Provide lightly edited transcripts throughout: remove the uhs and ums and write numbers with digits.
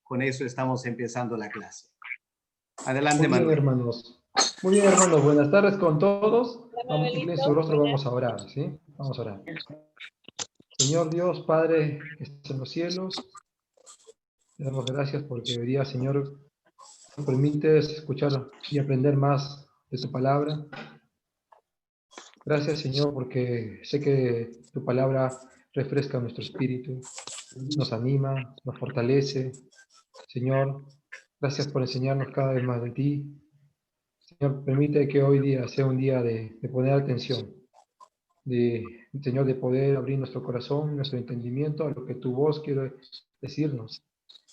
con eso estamos empezando la clase. Adelante, Muy bien, Manuel. hermanos. Muy bien, hermanos. Buenas tardes con todos. Vamos a inclinar su rostro, vamos a orar, ¿sí? Vamos a orar. Señor Dios, Padre que estás en los cielos, te damos gracias porque hoy día, Señor, nos permites escuchar y aprender más de tu palabra. Gracias, Señor, porque sé que tu palabra refresca nuestro espíritu, nos anima, nos fortalece. Señor, gracias por enseñarnos cada vez más de ti. Señor, permite que hoy día sea un día de poner atención, Señor, de poder abrir nuestro corazón, nuestro entendimiento a lo que tu voz quiere decirnos,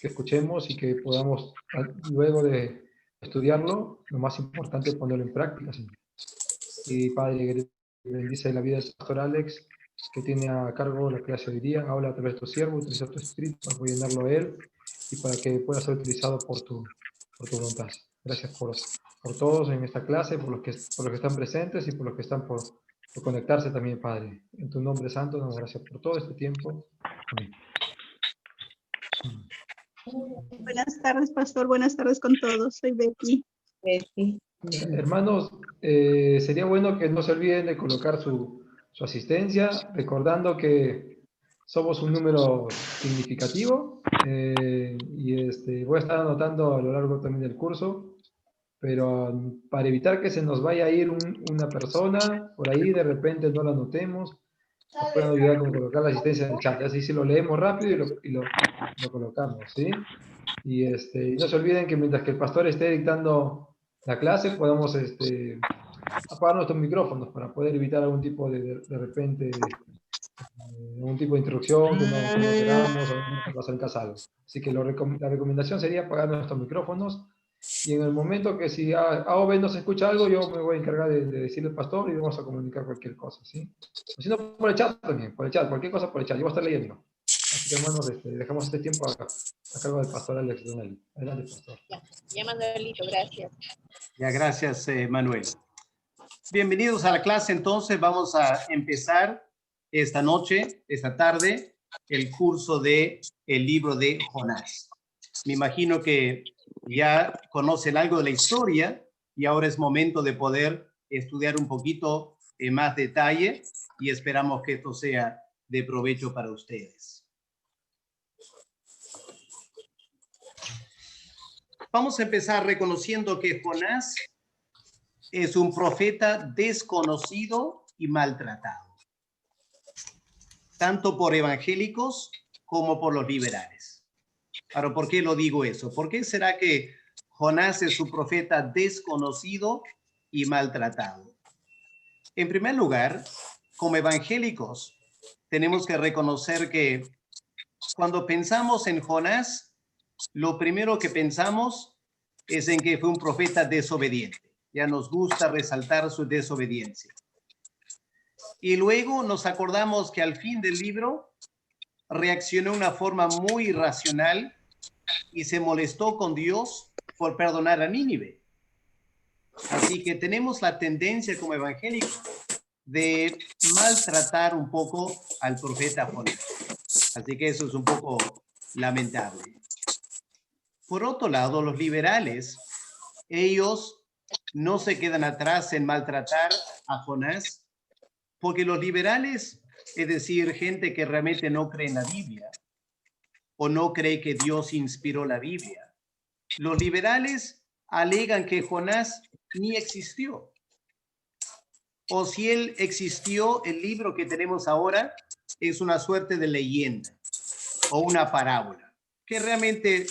que escuchemos y que podamos, luego de estudiarlo, lo más importante es ponerlo en práctica, Señor. Y Padre, bendice la vida del pastor Alex, que tiene a cargo la clase de hoy día. Habla a través de tu siervo, utiliza tu espíritu para llenarlo a él y para que pueda ser utilizado por tu voluntad. Gracias por todos en esta clase, por los que están presentes y por los que están por conectarse también, Padre. En tu nombre santo, damos gracias por todo este tiempo. Amén. Buenas tardes, pastor. Buenas tardes con todos. Soy Betty. Hermanos, sería bueno que no se olviden de colocar su asistencia, recordando que somos un número significativo y voy a estar anotando a lo largo también del curso, pero para evitar que se nos vaya a ir una persona, por ahí de repente no la anotemos, nos pueden ayudar con colocar la asistencia en el chat, así si lo leemos rápido y lo colocamos, ¿sí? Y no se olviden que mientras que el pastor esté dictando la clase, podamos apagar nuestros micrófonos para poder evitar algún tipo de repente, algún tipo de interrupción que no queramos o no pasa en casa algo. Así que la recomendación sería apagar nuestros micrófonos y en el momento que si A o B no se escucha algo, yo me voy a encargar de decirle al pastor y vamos a comunicar cualquier cosa, ¿sí? O si no, por el chat también, por el chat, cualquier cosa por el chat, yo voy a estar leyendo. Así que hermanos, dejamos este tiempo a cargo del pastor Alex Donelli. Adelante, pastor. Ya Manuelito, gracias. Ya, gracias, Manuel. Bienvenidos a la clase, entonces vamos a empezar esta noche, esta tarde, el curso de el libro de Jonás. Me imagino que ya conocen algo de la historia y ahora es momento de poder estudiar un poquito en más detalle y esperamos que esto sea de provecho para ustedes. Vamos a empezar reconociendo que Jonás es un profeta desconocido y maltratado, tanto por evangélicos como por los liberales. Ahora, ¿por qué lo digo eso? ¿Por qué será que Jonás es un profeta desconocido y maltratado? En primer lugar, como evangélicos, tenemos que reconocer que cuando pensamos en Jonás, lo primero que pensamos es en que fue un profeta desobediente. Ya nos gusta resaltar su desobediencia. Y luego nos acordamos que al fin del libro reaccionó de una forma muy irracional y se molestó con Dios por perdonar a Nínive. Así que tenemos la tendencia como evangélicos de maltratar un poco al profeta Jonás. Así que eso es un poco lamentable. Por otro lado, los liberales, ellos no se quedan atrás en maltratar a Jonás, porque los liberales, es decir, gente que realmente no cree en la Biblia o no cree que Dios inspiró la Biblia, los liberales alegan que Jonás ni existió. O si él existió, el libro que tenemos ahora es una suerte de leyenda o una parábola, que realmente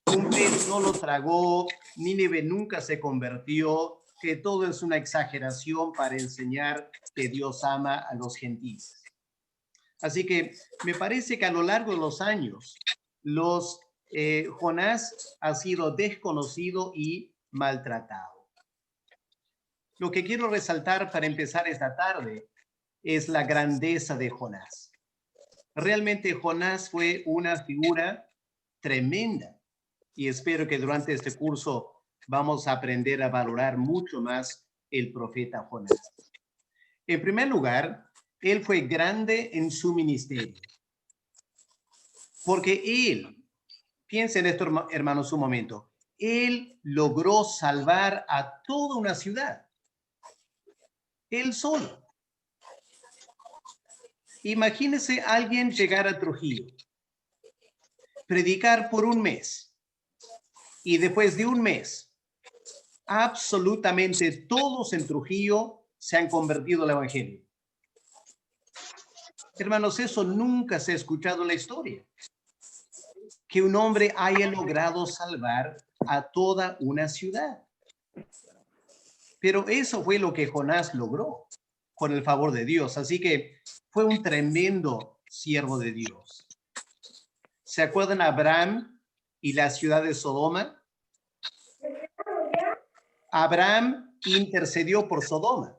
un pez no lo tragó, Nínive nunca se convirtió, que todo es una exageración para enseñar que Dios ama a los gentiles. Así que me parece que a lo largo de los años, Jonás ha sido desconocido y maltratado. Lo que quiero resaltar para empezar esta tarde es la grandeza de Jonás. Realmente Jonás fue una figura tremenda y espero que durante este curso vamos a aprender a valorar mucho más el profeta Jonás. En primer lugar, él fue grande en su ministerio, porque él Piensen esto, hermanos, un momento. Él logró salvar a toda una ciudad. Él solo. Imagínese alguien llegar a Trujillo, predicar por un mes, y después de un mes, absolutamente todos en Trujillo se han convertido al evangelio. Hermanos, eso nunca se ha escuchado en la historia. Que un hombre haya logrado salvar a toda una ciudad. Pero eso fue lo que Jonás logró con el favor de Dios. Así que fue un tremendo siervo de Dios. ¿Se acuerdan Abraham y la ciudad de Sodoma? Abraham intercedió por Sodoma,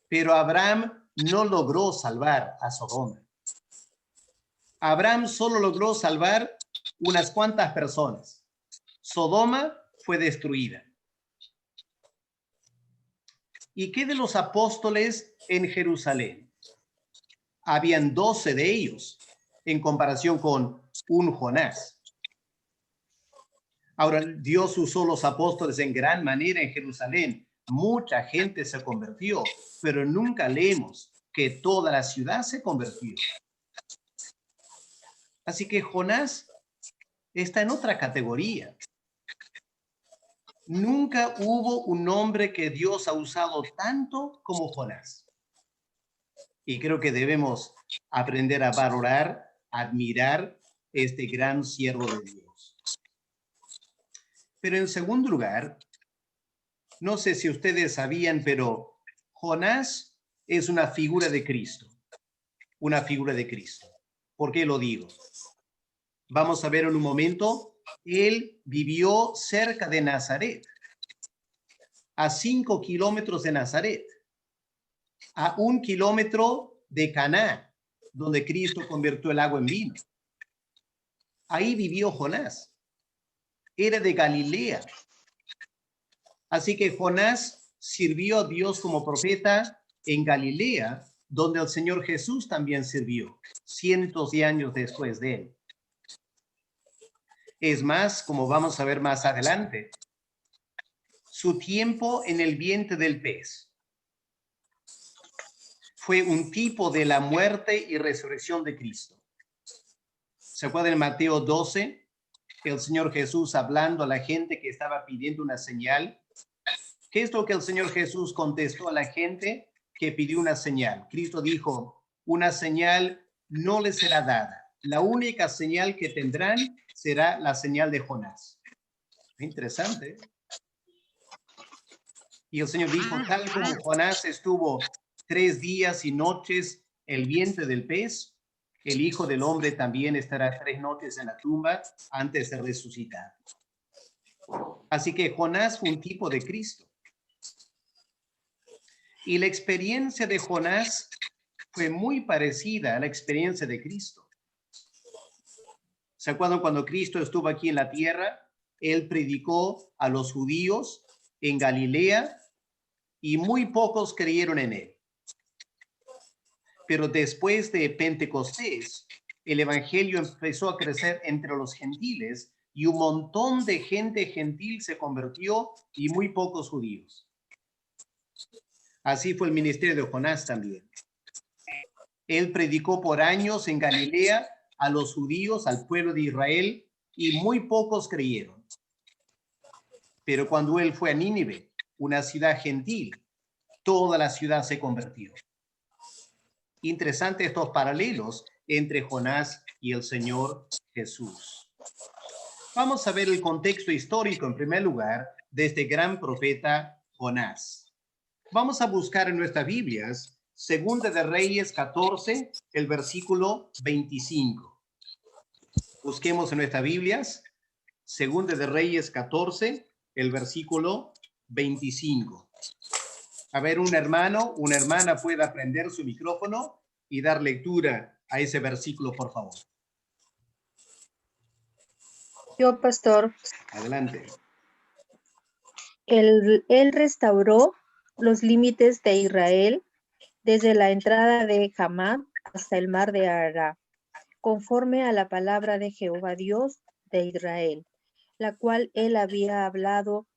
pero Abraham no logró salvar a Sodoma. Abraham solo logró salvar unas cuantas personas. Sodoma fue destruida. ¿Y qué de los apóstoles en Jerusalén? Habían 12 de ellos en comparación con un Jonás. Ahora, Dios usó los apóstoles en gran manera en Jerusalén. Mucha gente se convirtió, pero nunca leemos que toda la ciudad se convirtió. Así que Jonás está en otra categoría. Nunca hubo un hombre que Dios ha usado tanto como Jonás. Y creo que debemos aprender a valorar, admirar este gran siervo de Dios. Pero en segundo lugar, no sé si ustedes sabían, pero Jonás es una figura de Cristo. Una figura de Cristo. ¿Por qué lo digo? Vamos a ver en un momento. Él vivió cerca de Nazaret, a 5 kilómetros de Nazaret, a 1 kilómetro de Caná, donde Cristo convirtió el agua en vino. Ahí vivió Jonás. Era de Galilea. Así que Jonás sirvió a Dios como profeta en Galilea, donde el Señor Jesús también sirvió, cientos de años después de él. Es más, como vamos a ver más adelante, su tiempo en el vientre del pez fue un tipo de la muerte y resurrección de Cristo. ¿Se acuerdan en Mateo 12? El Señor Jesús hablando a la gente que estaba pidiendo una señal. ¿Qué es lo que el Señor Jesús contestó a la gente que pidió una señal? Cristo dijo, una señal no les será dada. La única señal que tendrán será la señal de Jonás. Interesante. Y el Señor dijo, tal como Jonás estuvo 3 días y noches en el vientre del pez, el Hijo del Hombre también estará 3 noches en la tumba antes de resucitar. Así que Jonás fue un tipo de Cristo. Y la experiencia de Jonás fue muy parecida a la experiencia de Cristo. ¿Se acuerdan cuando Cristo estuvo aquí en la tierra? Él predicó a los judíos en Galilea y muy pocos creyeron en él. Pero después de Pentecostés, el evangelio empezó a crecer entre los gentiles y un montón de gente gentil se convirtió y muy pocos judíos. Así fue el ministerio de Jonás también. Él predicó por años en Galilea a los judíos, al pueblo de Israel, y muy pocos creyeron. Pero cuando él fue a Nínive, una ciudad gentil, toda la ciudad se convirtió. Interesante estos paralelos entre Jonás y el Señor Jesús. Vamos a ver el contexto histórico, en primer lugar, de este gran profeta Jonás. Vamos a buscar en nuestras Biblias, Segunda de Reyes 14, el versículo 25. Busquemos en nuestras Biblias, Segunda de Reyes 14, el versículo 25. A ver, un hermano, una hermana pueda prender su micrófono y dar lectura a ese versículo, por favor. Yo, pastor. Adelante. Él restauró los límites de Israel desde la entrada de Hamat hasta el mar de Ará, conforme a la palabra de Jehová Dios de Israel, la cual él había hablado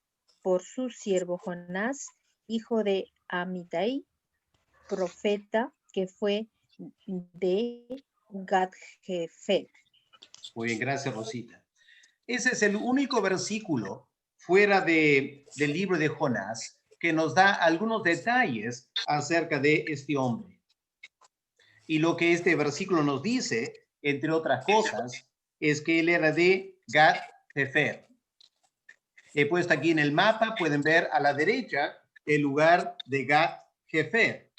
por su siervo Jonás, hijo de Amitai, profeta, que fue de Gad-Hefer. Muy bien, gracias, Rosita. Ese es el único versículo fuera del libro de Jonás que nos da algunos detalles acerca de este hombre. Y lo que este versículo nos dice, entre otras cosas, es que él era de Gad-Hefer. He puesto aquí en el mapa, pueden ver a la derecha el lugar de Gad-Hefer.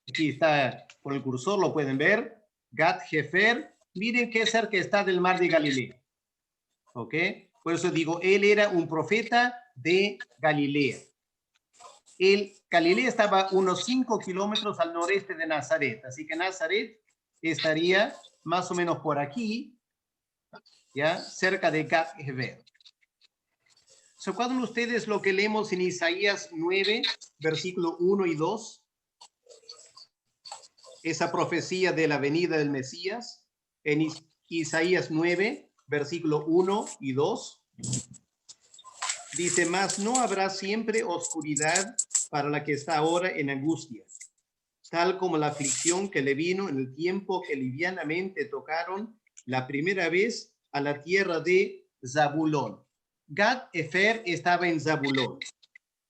Aquí está con el cursor, lo pueden ver. Gad-Hefer, miren qué cerca está del mar de Galilea. ¿Ok? Por eso digo, él era un profeta de Galilea. Galilea estaba unos 5 kilómetros al noreste de Nazaret, así que Nazaret estaría más o menos por aquí, ya, cerca de Gad-Hefer. ¿Se acuerdan ustedes lo que leemos en Isaías 9, versículo 1 y 2? Esa profecía de la venida del Mesías, en Isaías 9, versículo 1 y 2. Dice, mas no habrá siempre oscuridad para la que está ahora en angustia, tal como la aflicción que le vino en el tiempo que livianamente tocaron la primera vez a la tierra de Zabulón. Gad-Hefer estaba en Zabulón,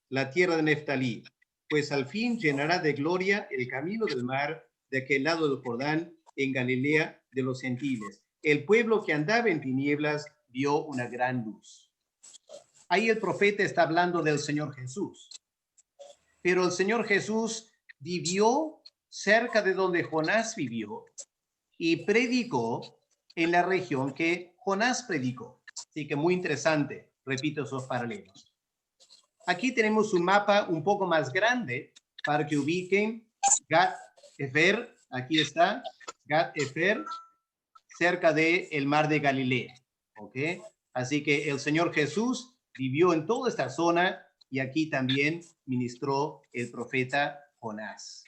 la tierra de Neftalí, pues al fin llenará de gloria el camino del mar de aquel lado del Jordán, en Galilea de los gentiles. El pueblo que andaba en tinieblas vio una gran luz. Ahí el profeta está hablando del Señor Jesús. Pero el Señor Jesús vivió cerca de donde Jonás vivió y predicó en la región que Jonás predicó. Así que muy interesante, repito esos paralelos. Aquí tenemos un mapa un poco más grande para que ubiquen Gad-Hefer, aquí está, Gad-Hefer, cerca del mar de Galilea. ¿Ok? Así que el Señor Jesús vivió en toda esta zona y aquí también ministró el profeta Jonás.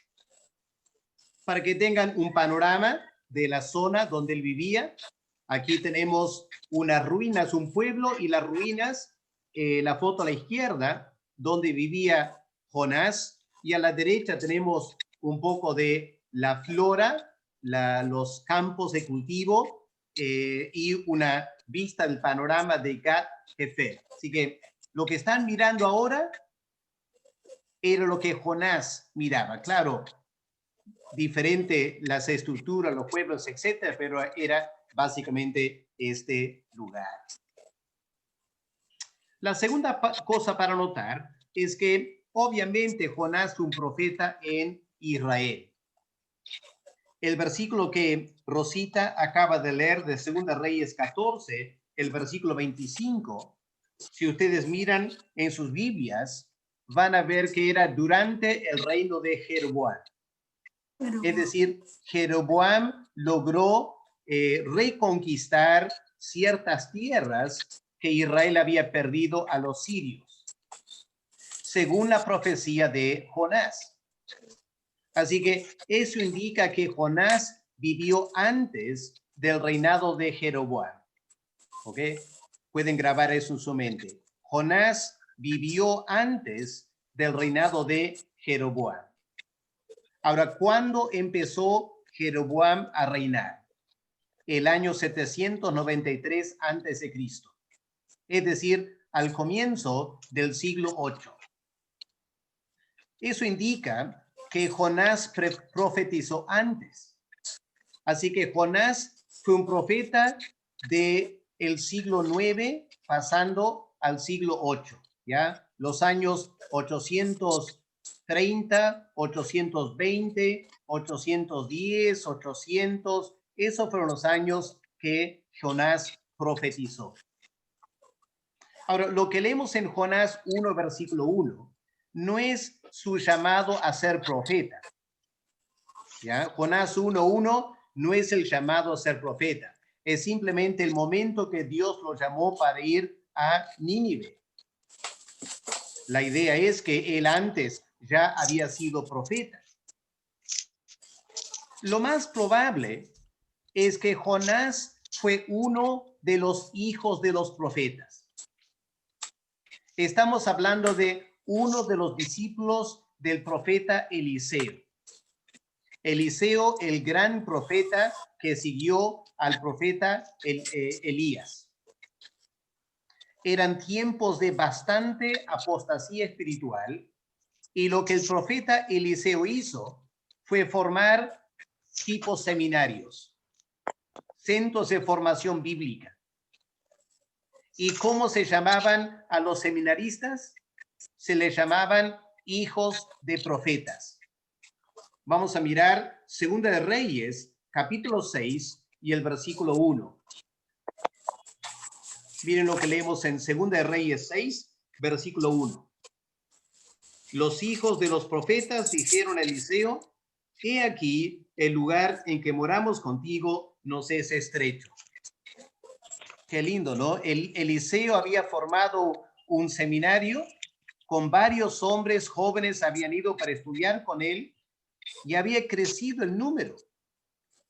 Para que tengan un panorama de la zona donde él vivía, aquí tenemos unas ruinas, un pueblo y las ruinas, la foto a la izquierda, donde vivía Jonás, y a la derecha tenemos un poco de la flora, los campos de cultivo y una vista del panorama de Gad-Hefer. Así que lo que están mirando ahora era lo que Jonás miraba. Claro, diferente las estructuras, los pueblos, etcétera, pero era básicamente este lugar. La segunda cosa para notar es que obviamente Jonás fue un profeta en Israel. El versículo que Rosita acaba de leer de 2 Reyes 14, el versículo 25, si ustedes miran en sus Biblias, van a ver que era durante el reino de Jeroboam. Es decir, Jeroboam logró reconquistar ciertas tierras que Israel había perdido a los sirios, según la profecía de Jonás. Así que eso indica que Jonás vivió antes del reinado de Jeroboam. ¿Ok? Pueden grabar eso en su mente. Jonás vivió antes del reinado de Jeroboam. Ahora, ¿cuándo empezó Jeroboam a reinar? El año 793 a.C. Es decir, al comienzo del siglo 8. Eso indica que Jonás profetizó antes. Así que Jonás fue un profeta del siglo 9 pasando al siglo 8, ¿ya? Los años 830, 820, 810, 800, esos fueron los años que Jonás profetizó. Ahora, lo que leemos en Jonás 1, versículo 1, no es su llamado a ser profeta. ¿Ya? Jonás 1:1 no es el llamado a ser profeta. Es simplemente el momento que Dios lo llamó para ir a Nínive. La idea es que él antes ya había sido profeta. Lo más probable es que Jonás fue uno de los hijos de los profetas. Estamos hablando de uno de los discípulos del profeta Eliseo. Eliseo, el gran profeta que siguió al profeta Elías. Eran tiempos de bastante apostasía espiritual y lo que el profeta Eliseo hizo fue formar tipos seminarios, centros de formación bíblica. ¿Y cómo se llamaban a los seminaristas? Se les llamaban hijos de profetas. Vamos a mirar Segunda de Reyes, capítulo 6 y el versículo 1. Miren lo que leemos en Segunda de Reyes 6, versículo 1. Los hijos de los profetas dijeron a Eliseo: he aquí, el lugar en que moramos contigo nos es estrecho. Qué lindo, ¿no? Eliseo había formado un seminario con varios hombres jóvenes, habían ido para estudiar con él y había crecido el número.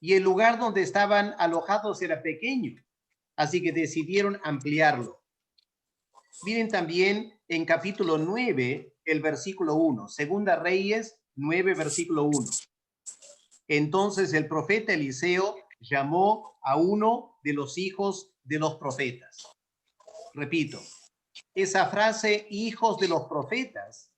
Y el lugar donde estaban alojados era pequeño, así que decidieron ampliarlo. Miren también en capítulo 9, el versículo 1, Segunda Reyes 9, versículo 1. Entonces el profeta Eliseo llamó a uno de los hijos de los profetas. Repito, esa frase, hijos de los profetas,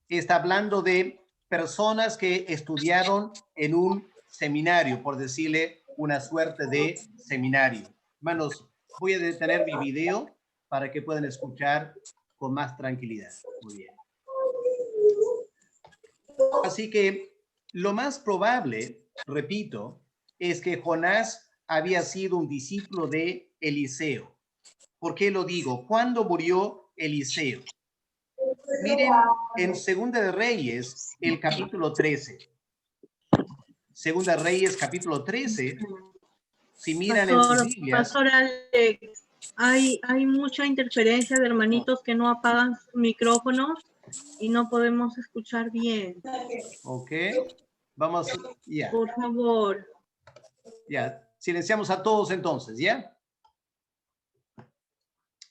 está hablando de personas que estudiaron en un seminario, por decirle una suerte de seminario. Hermanos, voy a detener mi video para que puedan escuchar con más tranquilidad. Muy bien. Así que lo más probable, repito, es que Jonás había sido un discípulo de Eliseo. ¿Por qué lo digo? ¿Cuándo murió Eliseo? Miren en Segunda de Reyes, el capítulo 13. Segunda de Reyes, capítulo 13. Si miran en sus Biblias. Pastor Alex, hay mucha interferencia de hermanitos que no apagan sus micrófonos y no podemos escuchar bien. Ok. Vamos, ya. Por favor. Ya, silenciamos a todos entonces, ¿ya?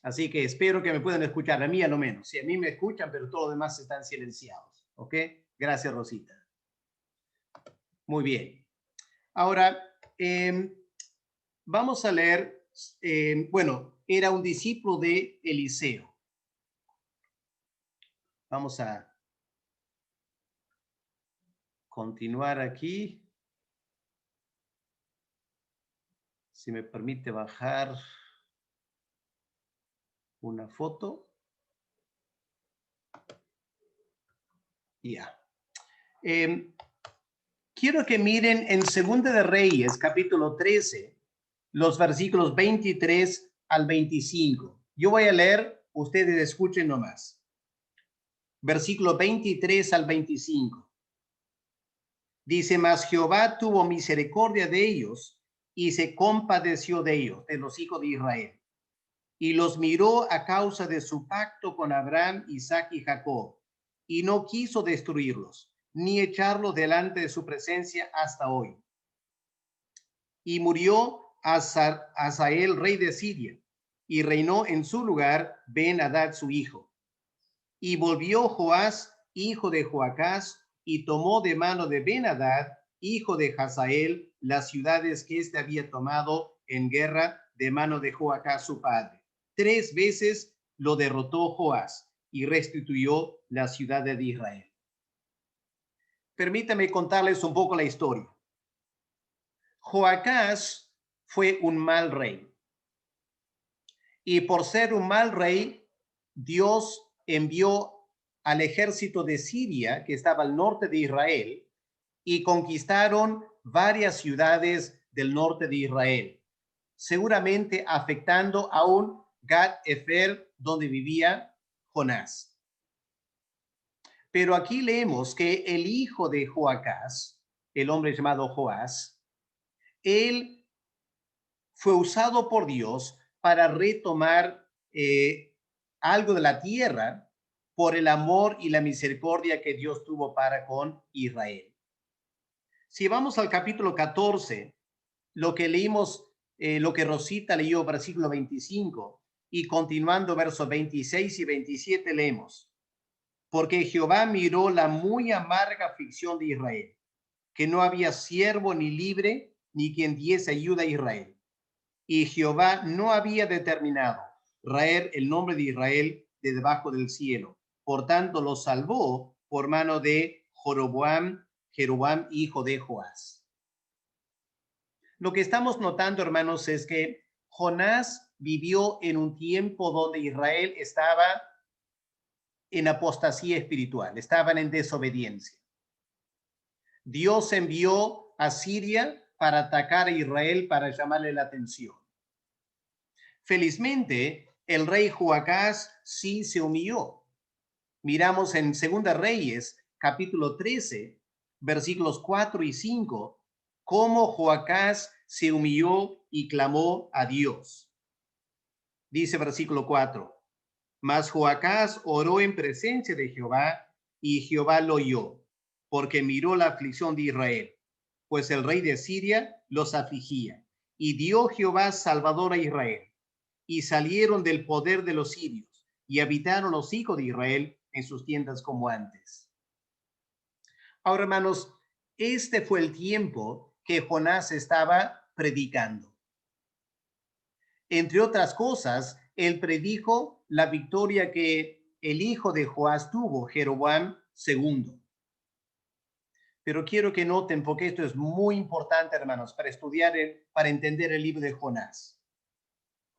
Así que espero que me puedan escuchar, a mí a lo menos. Sí, a mí me escuchan, pero todos los demás están silenciados. ¿Ok? Gracias, Rosita. Muy bien. Ahora, vamos a leer, bueno, era un discípulo de Eliseo. Vamos a continuar aquí. Si me permite bajar una foto. Ya. Quiero que miren en Segunda de Reyes, capítulo 13, los versículos 23 al 25. Yo voy a leer, ustedes escuchen nomás. Versículo 23 al 25. Dice: mas Jehová tuvo misericordia de ellos y se compadeció de ellos, de los hijos de Israel. Y los miró a causa de su pacto con Abraham, Isaac y Jacob, y no quiso destruirlos, ni echarlos delante de su presencia hasta hoy. Y murió Hazael, rey de Siria, y reinó en su lugar Ben-Hadad, su hijo. Y volvió Joás, hijo de Joacás, y tomó de mano de Ben-Hadad, hijo de Hazael, las ciudades que éste había tomado en guerra de mano de Joacás, su padre. 3 veces lo derrotó Joás y restituyó la ciudad de Israel. Permítame contarles un poco la historia. Joacás fue un mal rey. Y por ser un mal rey, Dios envió al ejército de Siria, que estaba al norte de Israel, y conquistaron varias ciudades del norte de Israel, seguramente afectando aún Gat-Efer, donde vivía Jonás. Pero aquí leemos que el hijo de Joacás, el hombre llamado Joás, él fue usado por Dios para retomar algo de la tierra por el amor y la misericordia que Dios tuvo para con Israel. Si vamos al capítulo 14, lo que leímos lo que Rosita leyó, versículo 25, y continuando versos 26 y 27 leemos: porque Jehová miró la muy amarga aflicción de Israel, que no había siervo ni libre, ni quien diese ayuda a Israel. Y Jehová no había determinado raer el nombre de Israel de debajo del cielo. Por tanto, lo salvó por mano de Jeroboam, hijo de Joás. Lo que estamos notando, hermanos, es que Jonás vivió en un tiempo donde Israel estaba en apostasía espiritual, estaban en desobediencia. Dios envió a Siria para atacar a Israel, para llamarle la atención. Felizmente, el rey Joacás sí se humilló. Miramos en Segunda Reyes, capítulo 13, versículos 4 y 5, cómo Joacás se humilló y clamó a Dios. Dice versículo 4, mas Joacás oró en presencia de Jehová, y Jehová lo oyó, porque miró la aflicción de Israel, pues el rey de Siria los afligía. Y dio Jehová salvador a Israel, y salieron del poder de los sirios, y habitaron los hijos de Israel en sus tiendas como antes. Ahora, hermanos, este fue el tiempo que Jonás estaba predicando. Entre otras cosas, él predijo la victoria que el hijo de Joás tuvo, Jeroboam II. Pero quiero que noten, porque esto es muy importante, hermanos, para estudiar, para entender el libro de Jonás.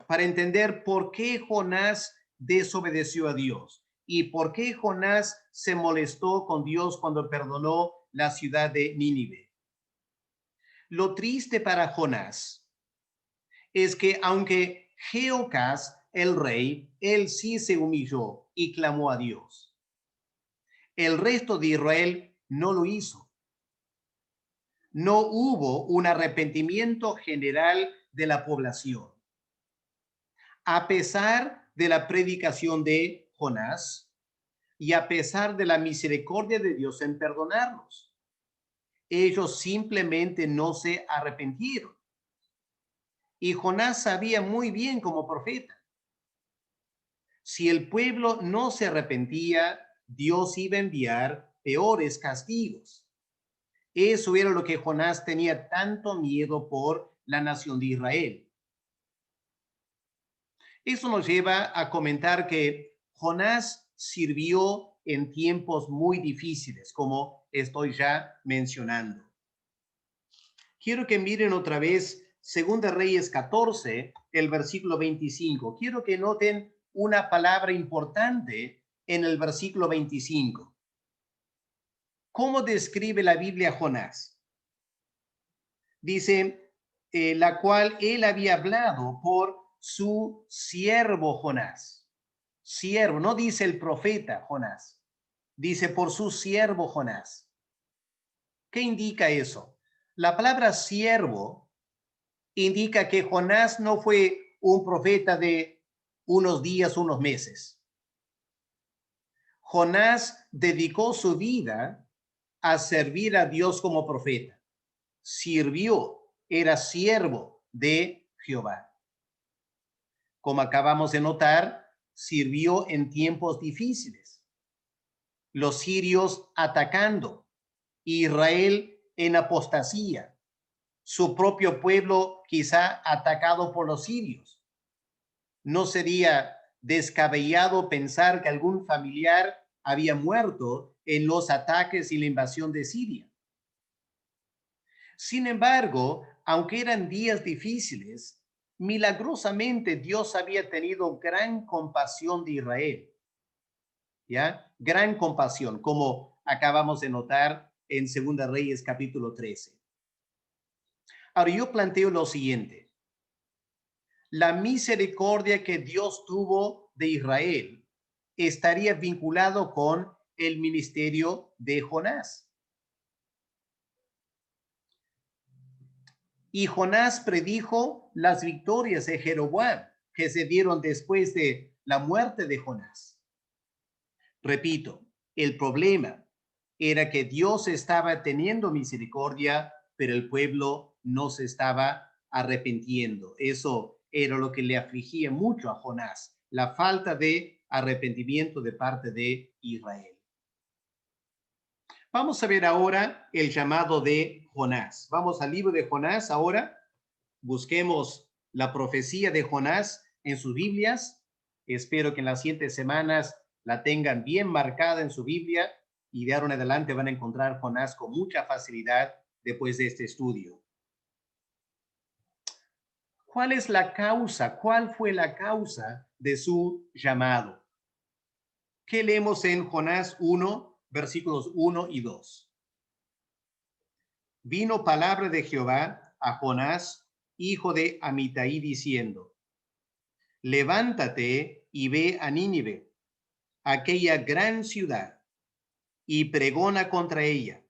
Para entender por qué Jonás desobedeció a Dios y por qué Jonás se molestó con Dios cuando perdonó la ciudad de Nínive. Lo triste para Jonás es que aunque Jehoacás, el rey, él sí se humilló y clamó a Dios, el resto de Israel no lo hizo. No hubo un arrepentimiento general de la población. A pesar de la predicación de Jonás y a pesar de la misericordia de Dios en perdonarlos, ellos simplemente no se arrepintieron. Y Jonás sabía muy bien como profeta, si el pueblo no se arrepentía, Dios iba a enviar peores castigos. Eso era lo que Jonás tenía tanto miedo por la nación de Israel. Eso nos lleva a comentar que Jonás sirvió en tiempos muy difíciles, como estoy ya mencionando. Quiero que miren otra vez Segunda Reyes 14, el versículo 25. Quiero que noten una palabra importante en el versículo 25. ¿Cómo describe la Biblia a Jonás? Dice, la cual él había hablado por su siervo Jonás. Siervo, no dice el profeta Jonás, dice por su siervo Jonás. ¿Qué indica eso? La palabra siervo indica que Jonás no fue un profeta de unos días, unos meses. Jonás dedicó su vida a servir a Dios como profeta. Sirvió, era siervo de Jehová. Como acabamos de notar, sirvió en tiempos difíciles. Los sirios atacando, Israel en apostasía, su propio pueblo quizá atacado por los sirios. No sería descabellado pensar que algún familiar había muerto en los ataques y la invasión de Siria. Sin embargo, aunque eran días difíciles, milagrosamente Dios había tenido gran compasión de Israel. ¿Ya? Gran compasión, como acabamos de notar en Segunda Reyes capítulo 13. Ahora yo planteo lo siguiente. La misericordia que Dios tuvo de Israel estaría vinculado con el ministerio de Jonás. Y Jonás predijo las victorias de Jeroboam que se dieron después de la muerte de Jonás. Repito, el problema era que Dios estaba teniendo misericordia, pero el pueblo no se estaba arrepintiendo. Eso era lo que le afligía mucho a Jonás, la falta de arrepentimiento de parte de Israel. Vamos a ver ahora el llamado de Jonás. Vamos al libro de Jonás ahora. Busquemos la profecía de Jonás en sus Biblias. Espero que en las siguientes semanas la tengan bien marcada en su Biblia y de ahora en adelante van a encontrar Jonás con mucha facilidad después de este estudio. ¿Cuál es la causa? ¿Cuál fue la causa de su llamado? ¿Qué leemos en Jonás 1, versículos 1 y 2? Vino palabra de Jehová a Jonás, hijo de Amitai, diciendo: levántate y ve a Nínive, aquella gran ciudad, y pregona contra ella,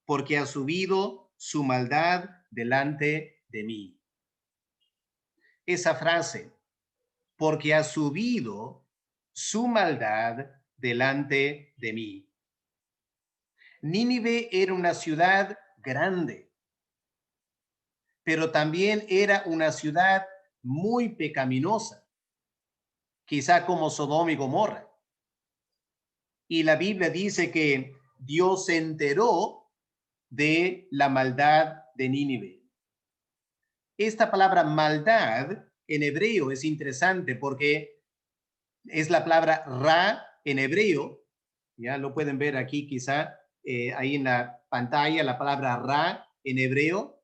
porque ha subido su maldad delante de mí. Esa frase, porque ha subido su maldad delante de mí. Nínive era una ciudad grande, pero también era una ciudad muy pecaminosa, quizá como Sodoma y Gomorra. Y la Biblia dice que Dios se enteró de la maldad de Nínive. Esta palabra maldad en hebreo es interesante porque es la palabra ra en hebreo. Ya lo pueden ver aquí quizá ahí en la pantalla, la palabra ra en hebreo.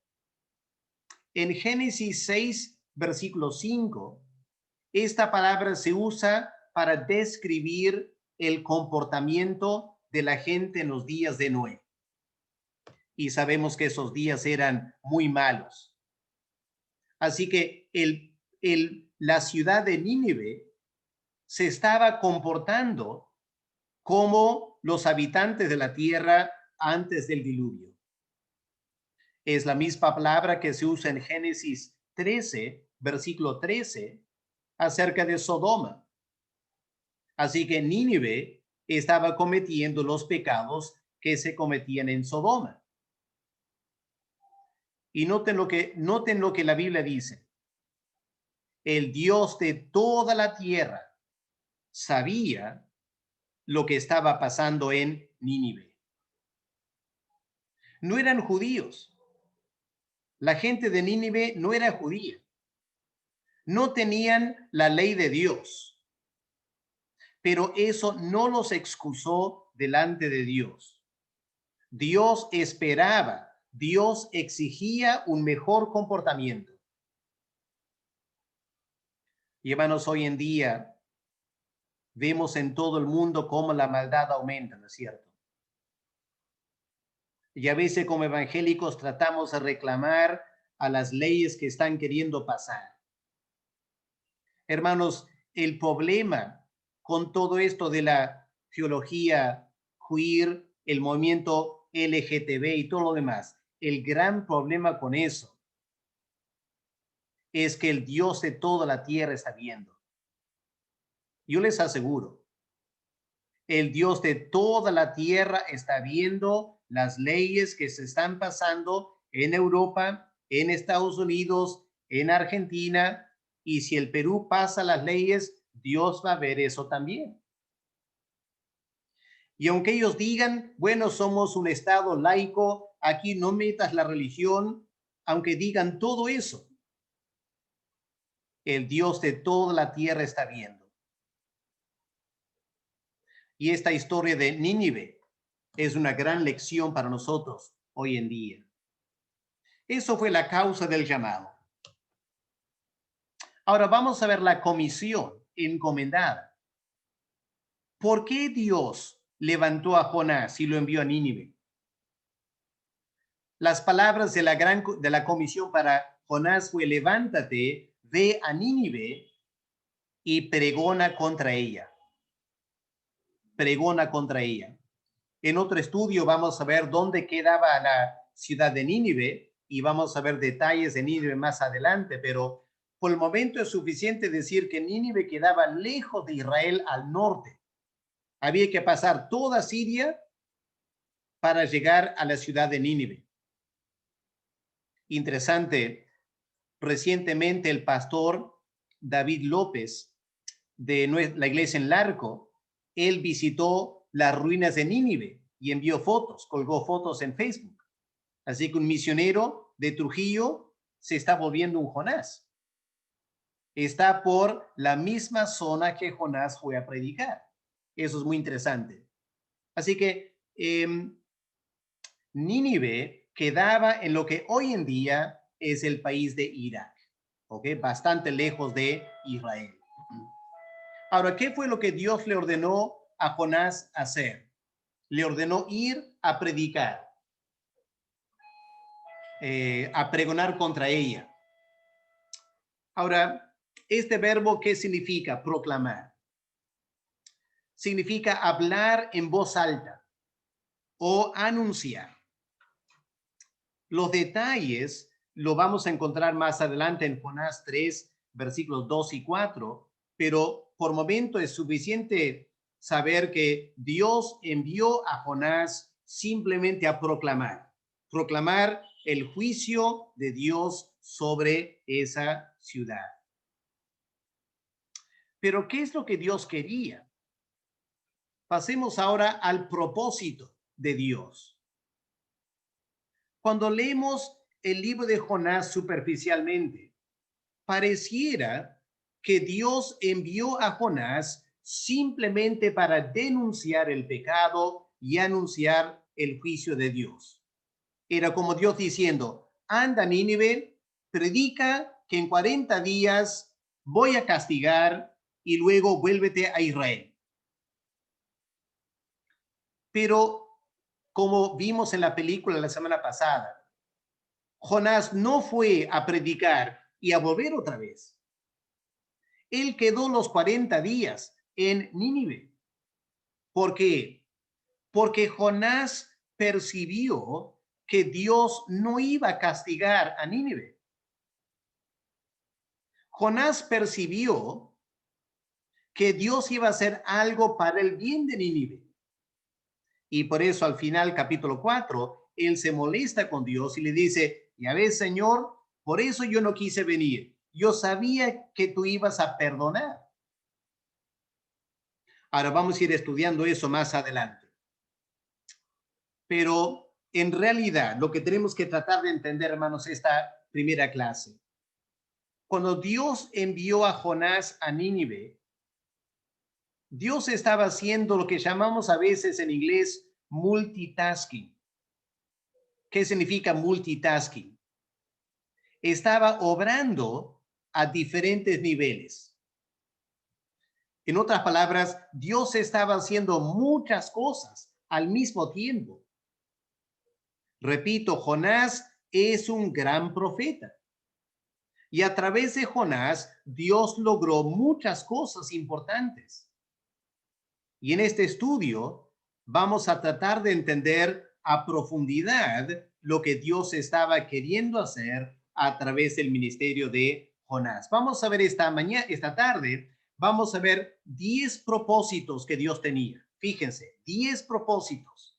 En Génesis 6, versículo 5, esta palabra se usa para describir el comportamiento de la gente en los días de Noé. Y sabemos que esos días eran muy malos. Así que la ciudad de Nínive se estaba comportando como los habitantes de la tierra antes del diluvio. Es la misma palabra que se usa en Génesis 13, versículo 13, acerca de Sodoma. Así que Nínive estaba cometiendo los pecados que se cometían en Sodoma. Y noten lo que la Biblia dice. El Dios de toda la tierra sabía lo que estaba pasando en Nínive. No eran judíos. La gente de Nínive no era judía. No tenían la ley de Dios. Pero eso no los excusó delante de Dios. Dios esperaba, Dios exigía un mejor comportamiento. Y hermanos, hoy en día vemos en todo el mundo cómo la maldad aumenta, ¿no es cierto? Y a veces como evangélicos tratamos de reclamar a las leyes que están queriendo pasar. Hermanos, el problema con todo esto de la teología queer, el movimiento LGTB y todo lo demás, el gran problema con eso es que el Dios de toda la tierra está viendo. Yo les aseguro, el Dios de toda la tierra está viendo las leyes que se están pasando en Europa, en Estados Unidos, en Argentina, y si el Perú pasa las leyes, Dios va a ver eso también. Y aunque ellos digan, bueno, somos un Estado laico, aquí no metas la religión, aunque digan todo eso, el Dios de toda la tierra está viendo. Y esta historia de Nínive es una gran lección para nosotros hoy en día. Eso fue la causa del llamado. Ahora vamos a ver la comisión encomendada. ¿Por qué Dios levantó a Jonás y lo envió a Nínive? Las palabras de la comisión para Jonás fue: levántate, ve a Nínive y pregona contra ella. Pregona contra ella. En otro estudio vamos a ver dónde quedaba la ciudad de Nínive y vamos a ver detalles de Nínive más adelante, pero por el momento es suficiente decir que Nínive quedaba lejos de Israel al norte. Había que pasar toda Siria para llegar a la ciudad de Nínive. Interesante, Recientemente el pastor David López de la iglesia en Larco, él visitó las ruinas de Nínive y envió fotos, colgó fotos en Facebook. Así que un misionero de Trujillo se está volviendo un Jonás. Está por la misma zona que Jonás fue a predicar. Eso es muy interesante. Así que Nínive quedaba en lo que hoy en día es el país de Irak, ¿ok? Bastante lejos de Israel. Ahora, ¿qué fue lo que Dios le ordenó a Jonás hacer? Le ordenó ir a predicar, a pregonar contra ella. Ahora, este verbo, ¿qué significa? Proclamar. Significa hablar en voz alta o anunciar. Los detalles lo vamos a encontrar más adelante en Jonás 3, versículos 2 y 4, pero por momento es suficiente saber que Dios envió a Jonás simplemente a proclamar el juicio de Dios sobre esa ciudad. Pero ¿qué es lo que Dios quería? Pasemos ahora al propósito de Dios. Cuando leemos el libro de Jonás superficialmente, pareciera que Dios envió a Jonás simplemente para denunciar el pecado y anunciar el juicio de Dios. Era como Dios diciendo, anda Nínive, predica que en 40 días voy a castigar y luego vuélvete a Israel. Pero como vimos en la película la semana pasada, Jonás no fue a predicar y a volver otra vez. Él quedó los 40 días en Nínive. ¿Por qué? Porque Jonás percibió que Dios no iba a castigar a Nínive. Jonás percibió que Dios iba a hacer algo para el bien de Nínive. Y por eso al final, capítulo 4, él se molesta con Dios y le dice, ya ves, Señor, por eso yo no quise venir. Yo sabía que tú ibas a perdonar. Ahora vamos a ir estudiando eso más adelante. Pero en realidad lo que tenemos que tratar de entender, hermanos, esta primera clase. Cuando Dios envió a Jonás a Nínive, Dios estaba haciendo lo que llamamos a veces en inglés multitasking. ¿Qué significa multitasking? Estaba obrando a diferentes niveles. En otras palabras, Dios estaba haciendo muchas cosas al mismo tiempo. Repito, Jonás es un gran profeta. Y a través de Jonás, Dios logró muchas cosas importantes. Y en este estudio vamos a tratar de entender a profundidad lo que Dios estaba queriendo hacer a través del ministerio de Jonás. Vamos a ver esta tarde, vamos a ver 10 propósitos que Dios tenía. Fíjense, 10 propósitos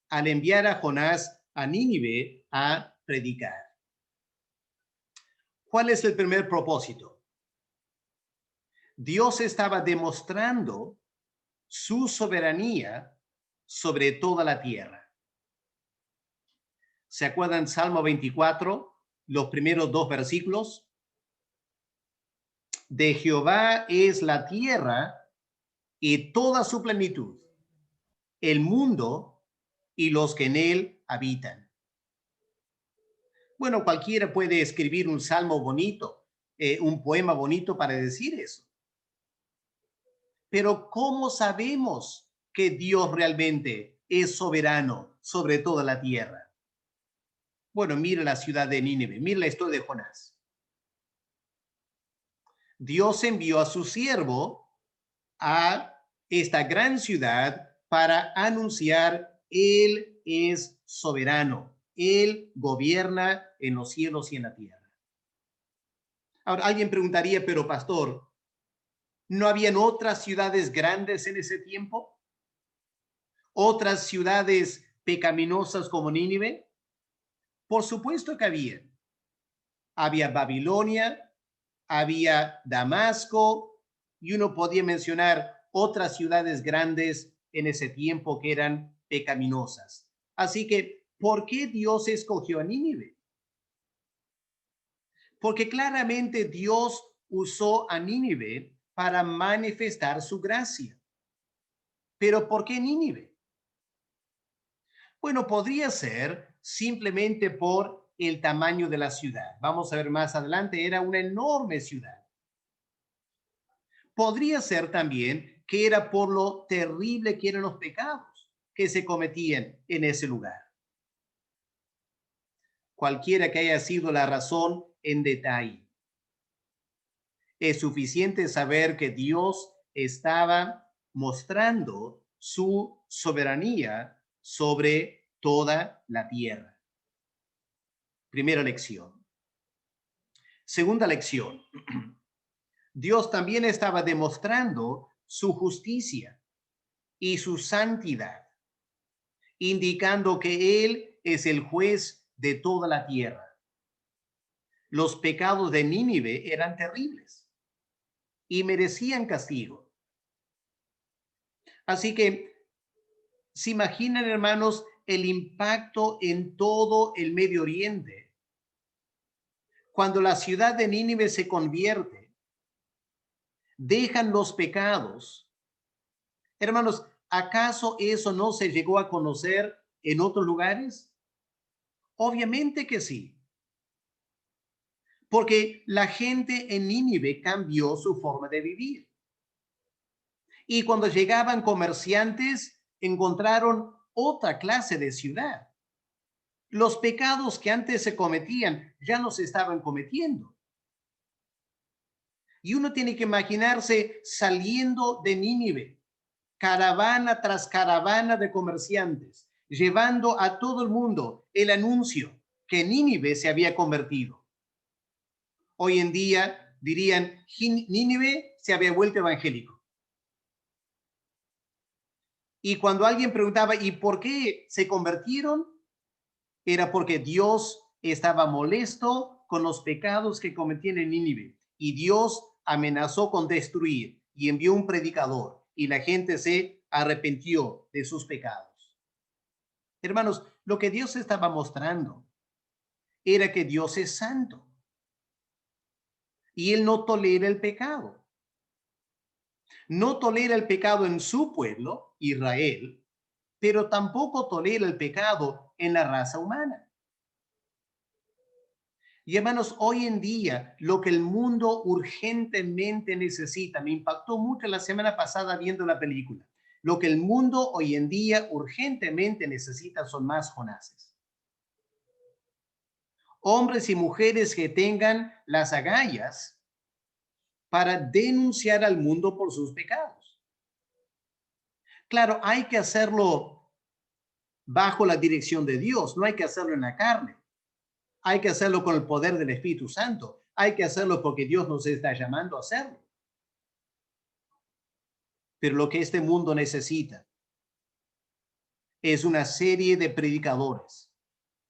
al enviar a Jonás a Nínive a predicar. ¿Cuál es el primer propósito? Dios estaba demostrando su soberanía sobre toda la tierra. ¿Se acuerdan Salmo 24, los primeros 2 versículos? De Jehová es la tierra y toda su plenitud, el mundo y los que en él habitan. Bueno, cualquiera puede escribir un salmo bonito, un poema bonito para decir eso. Pero ¿cómo sabemos que Dios realmente es soberano sobre toda la tierra? Bueno, mira la ciudad de Nínive, mira la historia de Jonás. Dios envió a su siervo a esta gran ciudad para anunciar, Él es soberano, Él gobierna en los cielos y en la tierra. Ahora, alguien preguntaría, pero pastor, ¿no habían otras ciudades grandes en ese tiempo? ¿Otras ciudades pecaminosas como Nínive? Por supuesto que había. había Babilonia, había Damasco, y uno podía mencionar otras ciudades grandes en ese tiempo que eran pecaminosas. Así que, ¿por qué Dios escogió a Nínive? Porque claramente Dios usó a Nínive para manifestar su gracia. Pero ¿por qué Nínive? Bueno, podría ser simplemente por el tamaño de la ciudad. Vamos a ver más adelante, era una enorme ciudad. Podría ser también que era por lo terrible que eran los pecados que se cometían en ese lugar. Cualquiera que haya sido la razón en detalle, es suficiente saber que Dios estaba mostrando su soberanía sobre toda la tierra. Primera lección. Segunda lección. Dios también estaba demostrando su justicia y su santidad, indicando que Él es el juez de toda la tierra. Los pecados de Nínive eran terribles y merecían castigo. Así que, ¿se imaginan, hermanos, el impacto en todo el Medio Oriente? Cuando la ciudad de Nínive se convierte, dejan los pecados. Hermanos, ¿acaso eso no se llegó a conocer en otros lugares? Obviamente que sí. Porque la gente en Nínive cambió su forma de vivir. Y cuando llegaban comerciantes, encontraron otra clase de ciudad. Los pecados que antes se cometían ya no se estaban cometiendo. Y uno tiene que imaginarse saliendo de Nínive, caravana tras caravana de comerciantes, llevando a todo el mundo el anuncio que Nínive se había convertido. Hoy en día dirían, Nínive se había vuelto evangélico. Y cuando alguien preguntaba, ¿y por qué se convirtieron? Era porque Dios estaba molesto con los pecados que cometían en Nínive. Y Dios amenazó con destruir y envió un predicador. Y la gente se arrepintió de sus pecados. Hermanos, lo que Dios estaba mostrando era que Dios es santo. Y Él no tolera el pecado. No tolera el pecado en su pueblo, Israel, pero tampoco tolera el pecado en la raza humana. Y hermanos, hoy en día lo que el mundo urgentemente necesita, me impactó mucho la semana pasada viendo la película, lo que el mundo hoy en día urgentemente necesita son más Jonases. Hombres y mujeres que tengan las agallas para denunciar al mundo por sus pecados. Claro, hay que hacerlo bajo la dirección de Dios, no hay que hacerlo en la carne. Hay que hacerlo con el poder del Espíritu Santo. Hay que hacerlo porque Dios nos está llamando a hacerlo. Pero lo que este mundo necesita es una serie de predicadores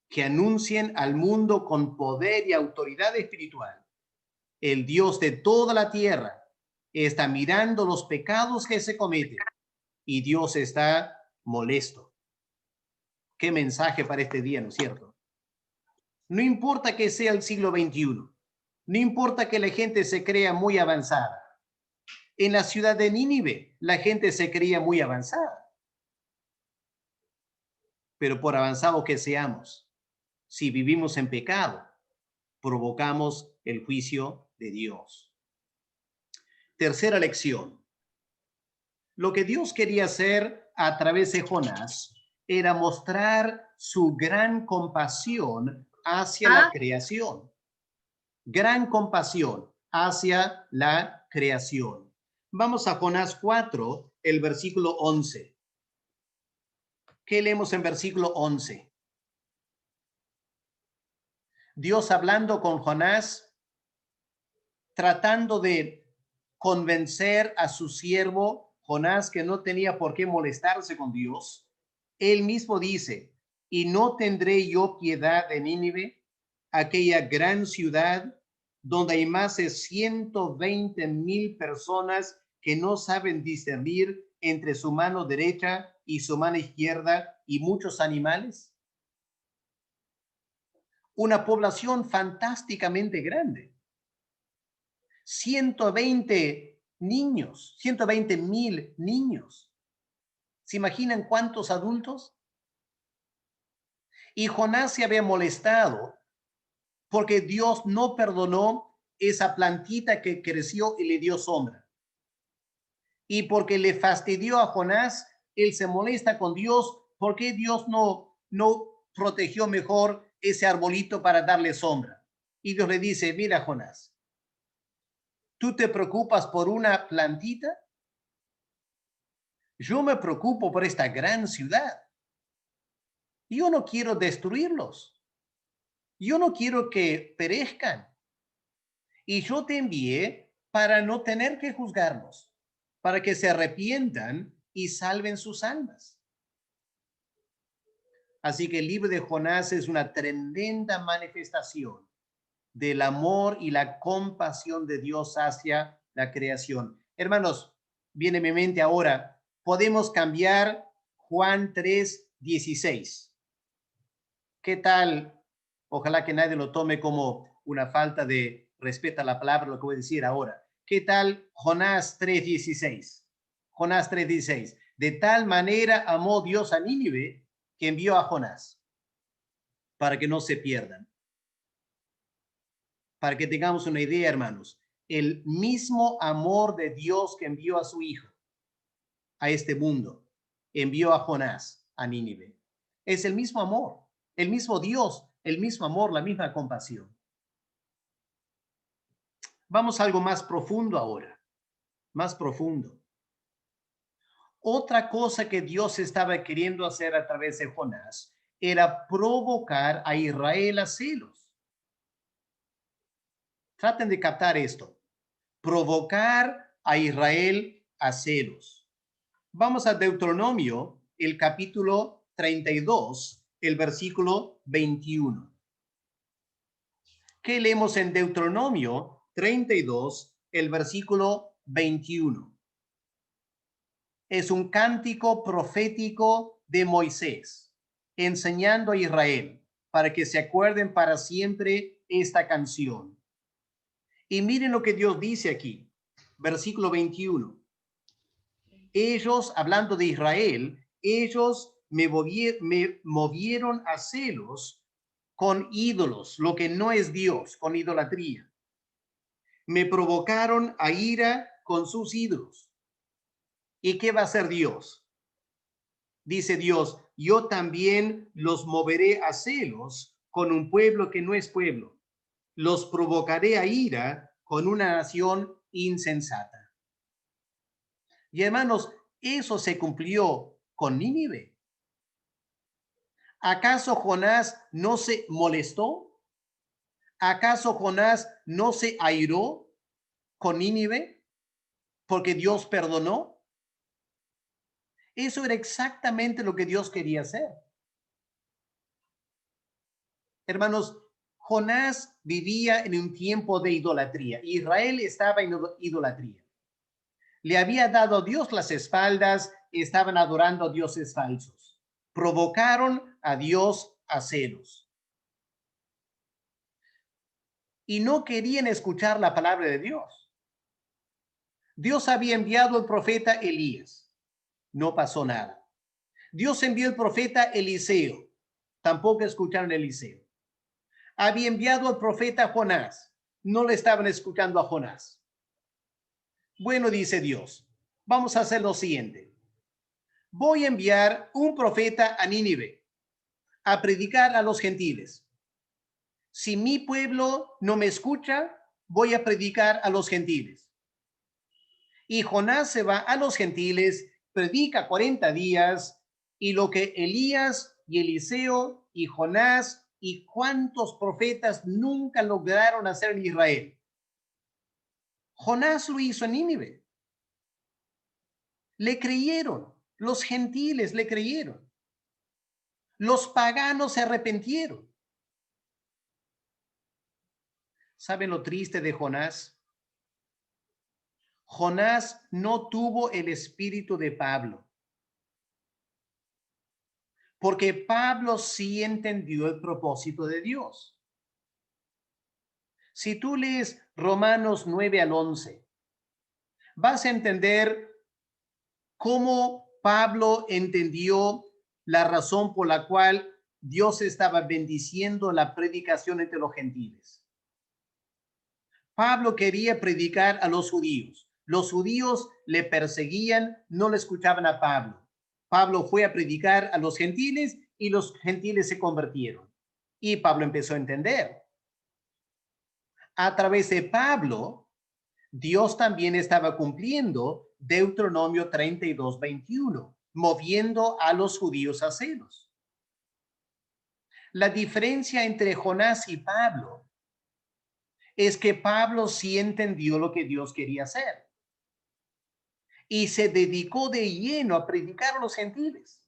que anuncien al mundo con poder y autoridad espiritual. El Dios de toda la tierra está mirando los pecados que se cometen y Dios está molesto. Qué mensaje para este día, ¿no es cierto? No importa que sea el siglo XXI, no importa que la gente se crea muy avanzada. En la ciudad de Nínive, la gente se creía muy avanzada. Pero por avanzado que seamos, si vivimos en pecado, provocamos el juicio de Dios. Tercera lección. Lo que Dios quería hacer a través de Jonás era mostrar su gran compasión hacia la creación. Gran compasión hacia la creación. Vamos a Jonás 4, el versículo 11. ¿Qué leemos en versículo 11? Dios hablando con Jonás, tratando de convencer a su siervo Jonás que no tenía por qué molestarse con Dios. Él mismo dice, ¿y no tendré yo piedad de Nínive, aquella gran ciudad donde hay más de 120,000 personas que no saben discernir entre su mano derecha y su mano izquierda y muchos animales? Una población fantásticamente grande. 120 niños, 120,000 niños. ¿Se imaginan cuántos adultos? Y Jonás se había molestado porque Dios no perdonó esa plantita que creció y le dio sombra. Y porque le fastidió a Jonás, él se molesta con Dios. ¿Por qué Dios no protegió mejor ese arbolito para darle sombra? Y Dios le dice, mira, Jonás, ¿tú te preocupas por una plantita? Yo me preocupo por esta gran ciudad. Yo no quiero destruirlos. Yo no quiero que perezcan. Y yo te envié para no tener que juzgarlos, para que se arrepientan y salven sus almas. Así que el libro de Jonás es una tremenda manifestación del amor y la compasión de Dios hacia la creación. Hermanos, viene a mi mente ahora, podemos cambiar Juan 3:16. ¿Qué tal? Ojalá que nadie lo tome como una falta de respeto a la palabra, lo que voy a decir ahora. ¿Qué tal Jonás 3:16? Jonás 3:16. De tal manera amó Dios a Nínive que envió a Jonás para que no se pierdan. Para que tengamos una idea, hermanos, el mismo amor de Dios que envió a su Hijo a este mundo, envió a Jonás a Nínive. Es el mismo amor, el mismo Dios, el mismo amor, la misma compasión. Vamos a algo más profundo ahora, más profundo. Otra cosa que Dios estaba queriendo hacer a través de Jonás era provocar a Israel a celos. Traten de captar esto. Provocar a Israel a celos. Vamos a Deuteronomio, el capítulo 32, el versículo 21. ¿Qué leemos en Deuteronomio 32, el versículo 21? Es un cántico profético de Moisés, enseñando a Israel para que se acuerden para siempre esta canción. Y miren lo que Dios dice aquí, versículo 21. Ellos, hablando de Israel, ellos me movieron a celos con ídolos, lo que no es Dios, con idolatría. Me provocaron a ira con sus ídolos. ¿Y qué va a hacer Dios? Dice Dios, yo también los moveré a celos con un pueblo que no es pueblo. Los provocaré a ira con una nación insensata. Y hermanos, eso se cumplió con Nínive. ¿Acaso Jonás no se molestó? ¿Acaso Jonás no se airó con Nínive porque Dios perdonó? Eso era exactamente lo que Dios quería hacer. Hermanos, Jonás vivía en un tiempo de idolatría. Israel estaba en idolatría. Le había dado a Dios las espaldas, estaban adorando a dioses falsos. Provocaron a Dios a celos. Y no querían escuchar la palabra de Dios. Dios había enviado al profeta Elías. No pasó nada. Dios envió al profeta Eliseo. Tampoco escucharon a Eliseo. Había enviado al profeta Jonás. No le estaban escuchando a Jonás. Bueno, dice Dios, vamos a hacer lo siguiente. Voy a enviar un profeta a Nínive a predicar a los gentiles. Si mi pueblo no me escucha, voy a predicar a los gentiles. Y Jonás se va a los gentiles, predica 40 días, y lo que Elías y Eliseo y Jonás y cuántos profetas nunca lograron hacer en Israel. Jonás lo hizo en Nínive. Le creyeron, los gentiles le creyeron. Los paganos se arrepintieron. ¿Saben lo triste de Jonás? Jonás no tuvo el espíritu de Pablo, porque Pablo sí entendió el propósito de Dios. Si tú lees Romanos 9 al 11, vas a entender cómo Pablo entendió la razón por la cual Dios estaba bendiciendo la predicación entre los gentiles. Pablo quería predicar a los judíos. Los judíos le perseguían, no le escuchaban a Pablo. Pablo fue a predicar a los gentiles y los gentiles se convirtieron. Y Pablo empezó a entender. A través de Pablo, Dios también estaba cumpliendo Deuteronomio 32:21, moviendo a los judíos a celos. La diferencia entre Jonás y Pablo es que Pablo sí entendió lo que Dios quería hacer y se dedicó de lleno a predicar a los gentiles,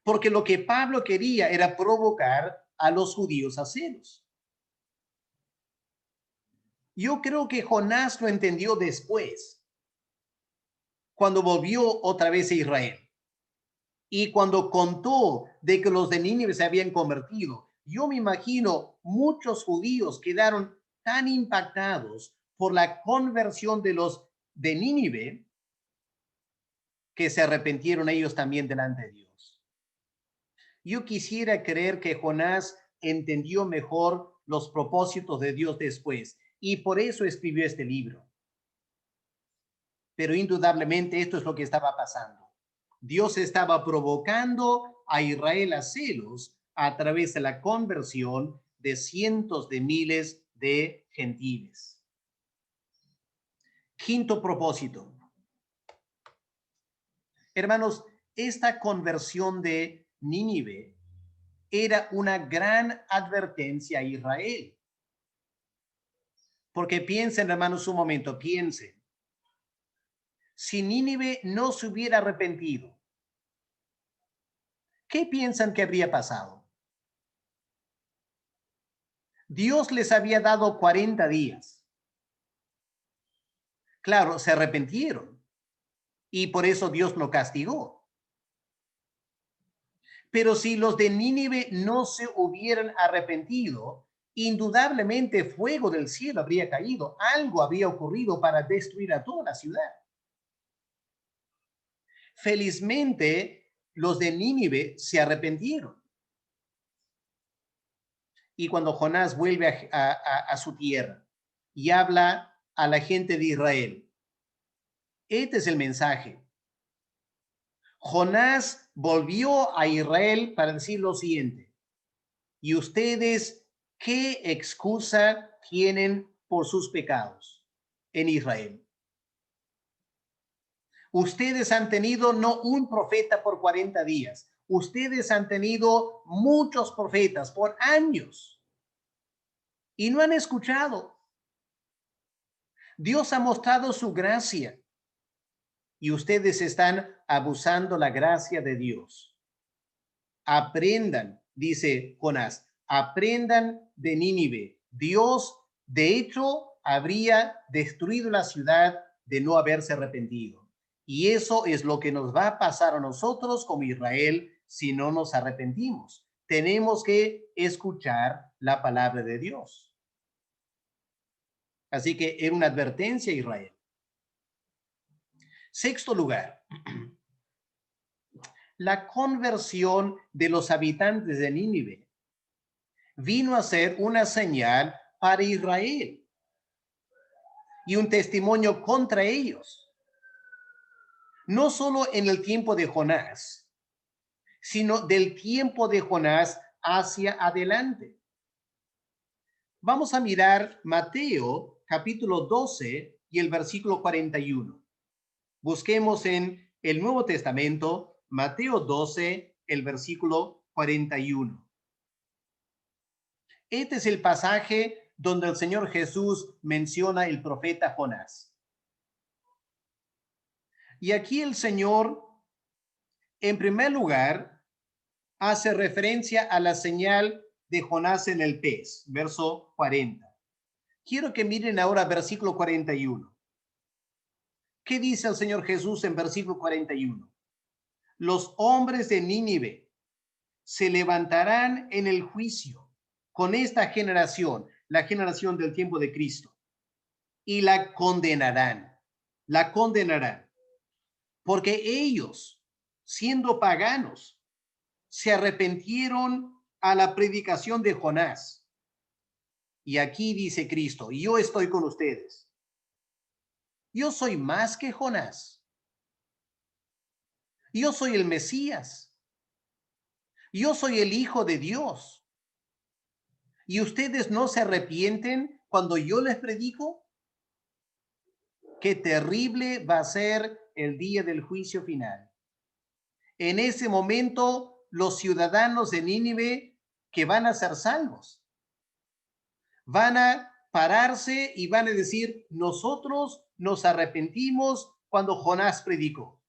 porque lo que Pablo quería era provocar a los judíos a celos. Yo creo que Jonás lo entendió después, cuando volvió otra vez a Israel y cuando contó de que los de Nínive se habían convertido. Yo me imagino muchos judíos quedaron tan impactados por la conversión de los de Nínive que se arrepintieron ellos también delante de Dios. Yo quisiera creer que Jonás entendió mejor los propósitos de Dios después y por eso escribió este libro. Pero indudablemente esto es lo que estaba pasando. Dios estaba provocando a Israel a celos a través de la conversión de cientos de miles de gentiles. Quinto propósito. Hermanos, esta conversión de Nínive era una gran advertencia a Israel. Porque piensen, hermanos, un momento, piensen. Si Nínive no se hubiera arrepentido, ¿qué piensan que habría pasado? Dios les había dado 40 días. Claro, se arrepintieron y por eso Dios lo castigó. Pero si los de Nínive no se hubieran arrepentido, indudablemente fuego del cielo habría caído. Algo había ocurrido para destruir a toda la ciudad. Felizmente, los de Nínive se arrepintieron. Y cuando Jonás vuelve a su tierra y habla a la gente de Israel, este es el mensaje. Jonás volvió a Israel para decir lo siguiente: ¿y ustedes qué excusa tienen por sus pecados en Israel? Ustedes han tenido no un profeta por 40 días. Ustedes han tenido muchos profetas por años y no han escuchado. Dios ha mostrado su gracia y ustedes están abusando la gracia de Dios. Aprendan, dice Jonás, aprendan de Nínive. Dios, de hecho, habría destruido la ciudad de no haberse arrepentido. Y eso es lo que nos va a pasar a nosotros como Israel si no nos arrepentimos. Tenemos que escuchar la palabra de Dios. Así que era una advertencia a Israel. Sexto lugar, la conversión de los habitantes de Nínive vino a ser una señal para Israel y un testimonio contra ellos. No solo en el tiempo de Jonás, sino del tiempo de Jonás hacia adelante. Vamos a mirar Mateo capítulo 12 y el versículo 41. Busquemos en el Nuevo Testamento, Mateo 12, el versículo 41. Este es el pasaje donde el Señor Jesús menciona el profeta Jonás. Y aquí el Señor, en primer lugar, hace referencia a la señal de Jonás en el pez, verso 40. Quiero que miren ahora versículo 41. ¿Qué dice el Señor Jesús en versículo 41? Los hombres de Nínive se levantarán en el juicio con esta generación, la generación del tiempo de Cristo, y la condenarán, porque ellos, siendo paganos, se arrepintieron a la predicación de Jonás. Y aquí dice Cristo, y yo estoy con ustedes. Yo soy más que Jonás. Yo soy el Mesías. Yo soy el Hijo de Dios. ¿Y ustedes no se arrepienten cuando yo les predico? Qué terrible va a ser el día del juicio final. En ese momento, los ciudadanos de Nínive que van a ser salvos, van a pararse y van a decir, nosotros nos arrepentimos cuando Jonás predicó.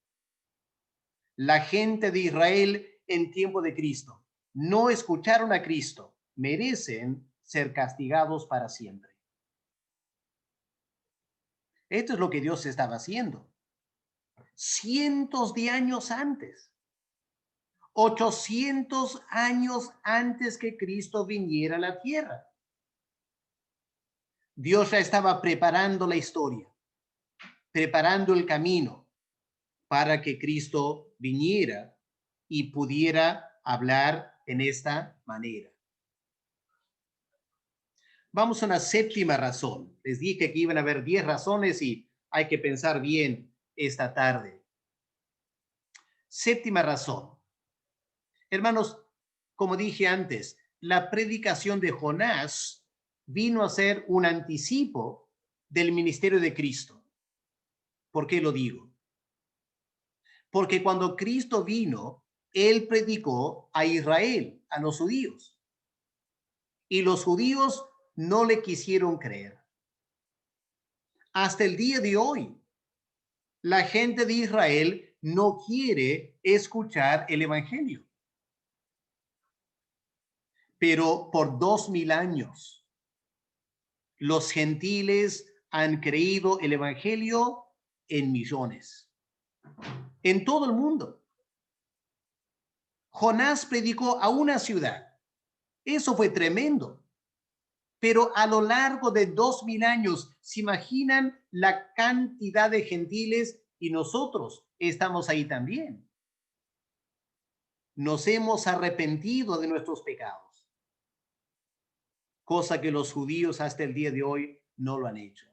La gente de Israel en tiempo de Cristo no escucharon a Cristo, merecen ser castigados para siempre. Esto es lo que Dios estaba haciendo. Cientos de años antes, 800 años antes que Cristo viniera a la tierra. Dios ya estaba preparando la historia, preparando el camino para que Cristo viniera y pudiera hablar en esta manera. Vamos a una séptima razón. Les dije que iban a haber 10 razones y hay que pensar bien esta tarde. Séptima razón. Hermanos, como dije antes, la predicación de Jonás vino a ser un anticipo del ministerio de Cristo. ¿Por qué lo digo? Porque cuando Cristo vino, él predicó a Israel, a los judíos. Y los judíos no le quisieron creer. Hasta el día de hoy, la gente de Israel no quiere escuchar el evangelio. Pero por 2000 años, los gentiles han creído el evangelio en millones, en todo el mundo. Jonás predicó a una ciudad. Eso fue tremendo. Pero a lo largo de 2000 años, ¿se imaginan la cantidad de gentiles? Y nosotros estamos ahí también. Nos hemos arrepentido de nuestros pecados, cosa que los judíos hasta el día de hoy no lo han hecho.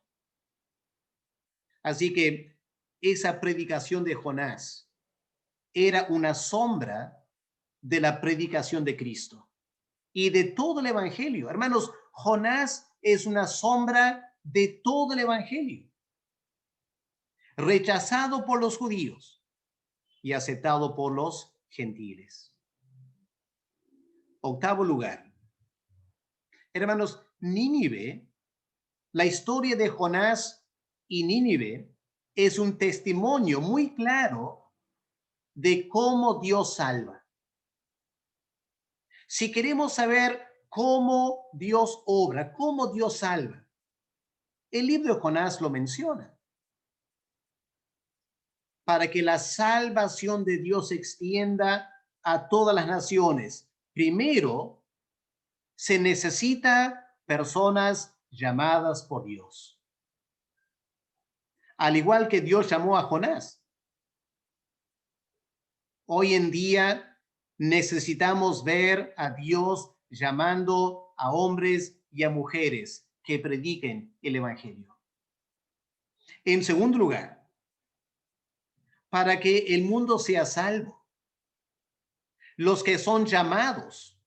Así que esa predicación de Jonás era una sombra de la predicación de Cristo y de todo el evangelio. Hermanos, Jonás es una sombra de todo el evangelio, rechazado por los judíos y aceptado por los gentiles. Octavo lugar. Hermanos, Nínive, la historia de Jonás y Nínive es un testimonio muy claro de cómo Dios salva. Si queremos saber cómo Dios obra, cómo Dios salva, el libro de Jonás lo menciona. Para que la salvación de Dios se extienda a todas las naciones, primero se necesita personas llamadas por Dios. Al igual que Dios llamó a Jonás. Hoy en día necesitamos ver a Dios llamando a hombres y a mujeres que prediquen el evangelio. En segundo lugar, para que el mundo sea salvo, los que son llamados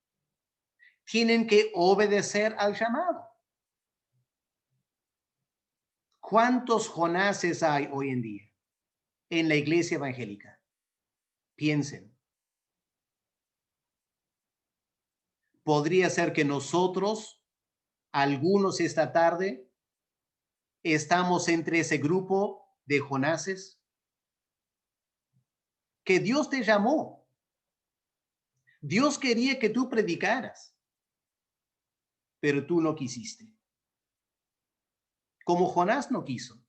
tienen que obedecer al llamado. ¿Cuántos Jonases hay hoy en día en la iglesia evangélica? Piensen. Podría ser que nosotros, algunos esta tarde, estamos entre ese grupo de Jonases. Que Dios te llamó. Dios quería que tú predicaras, pero tú no quisiste. como Jonás no quiso.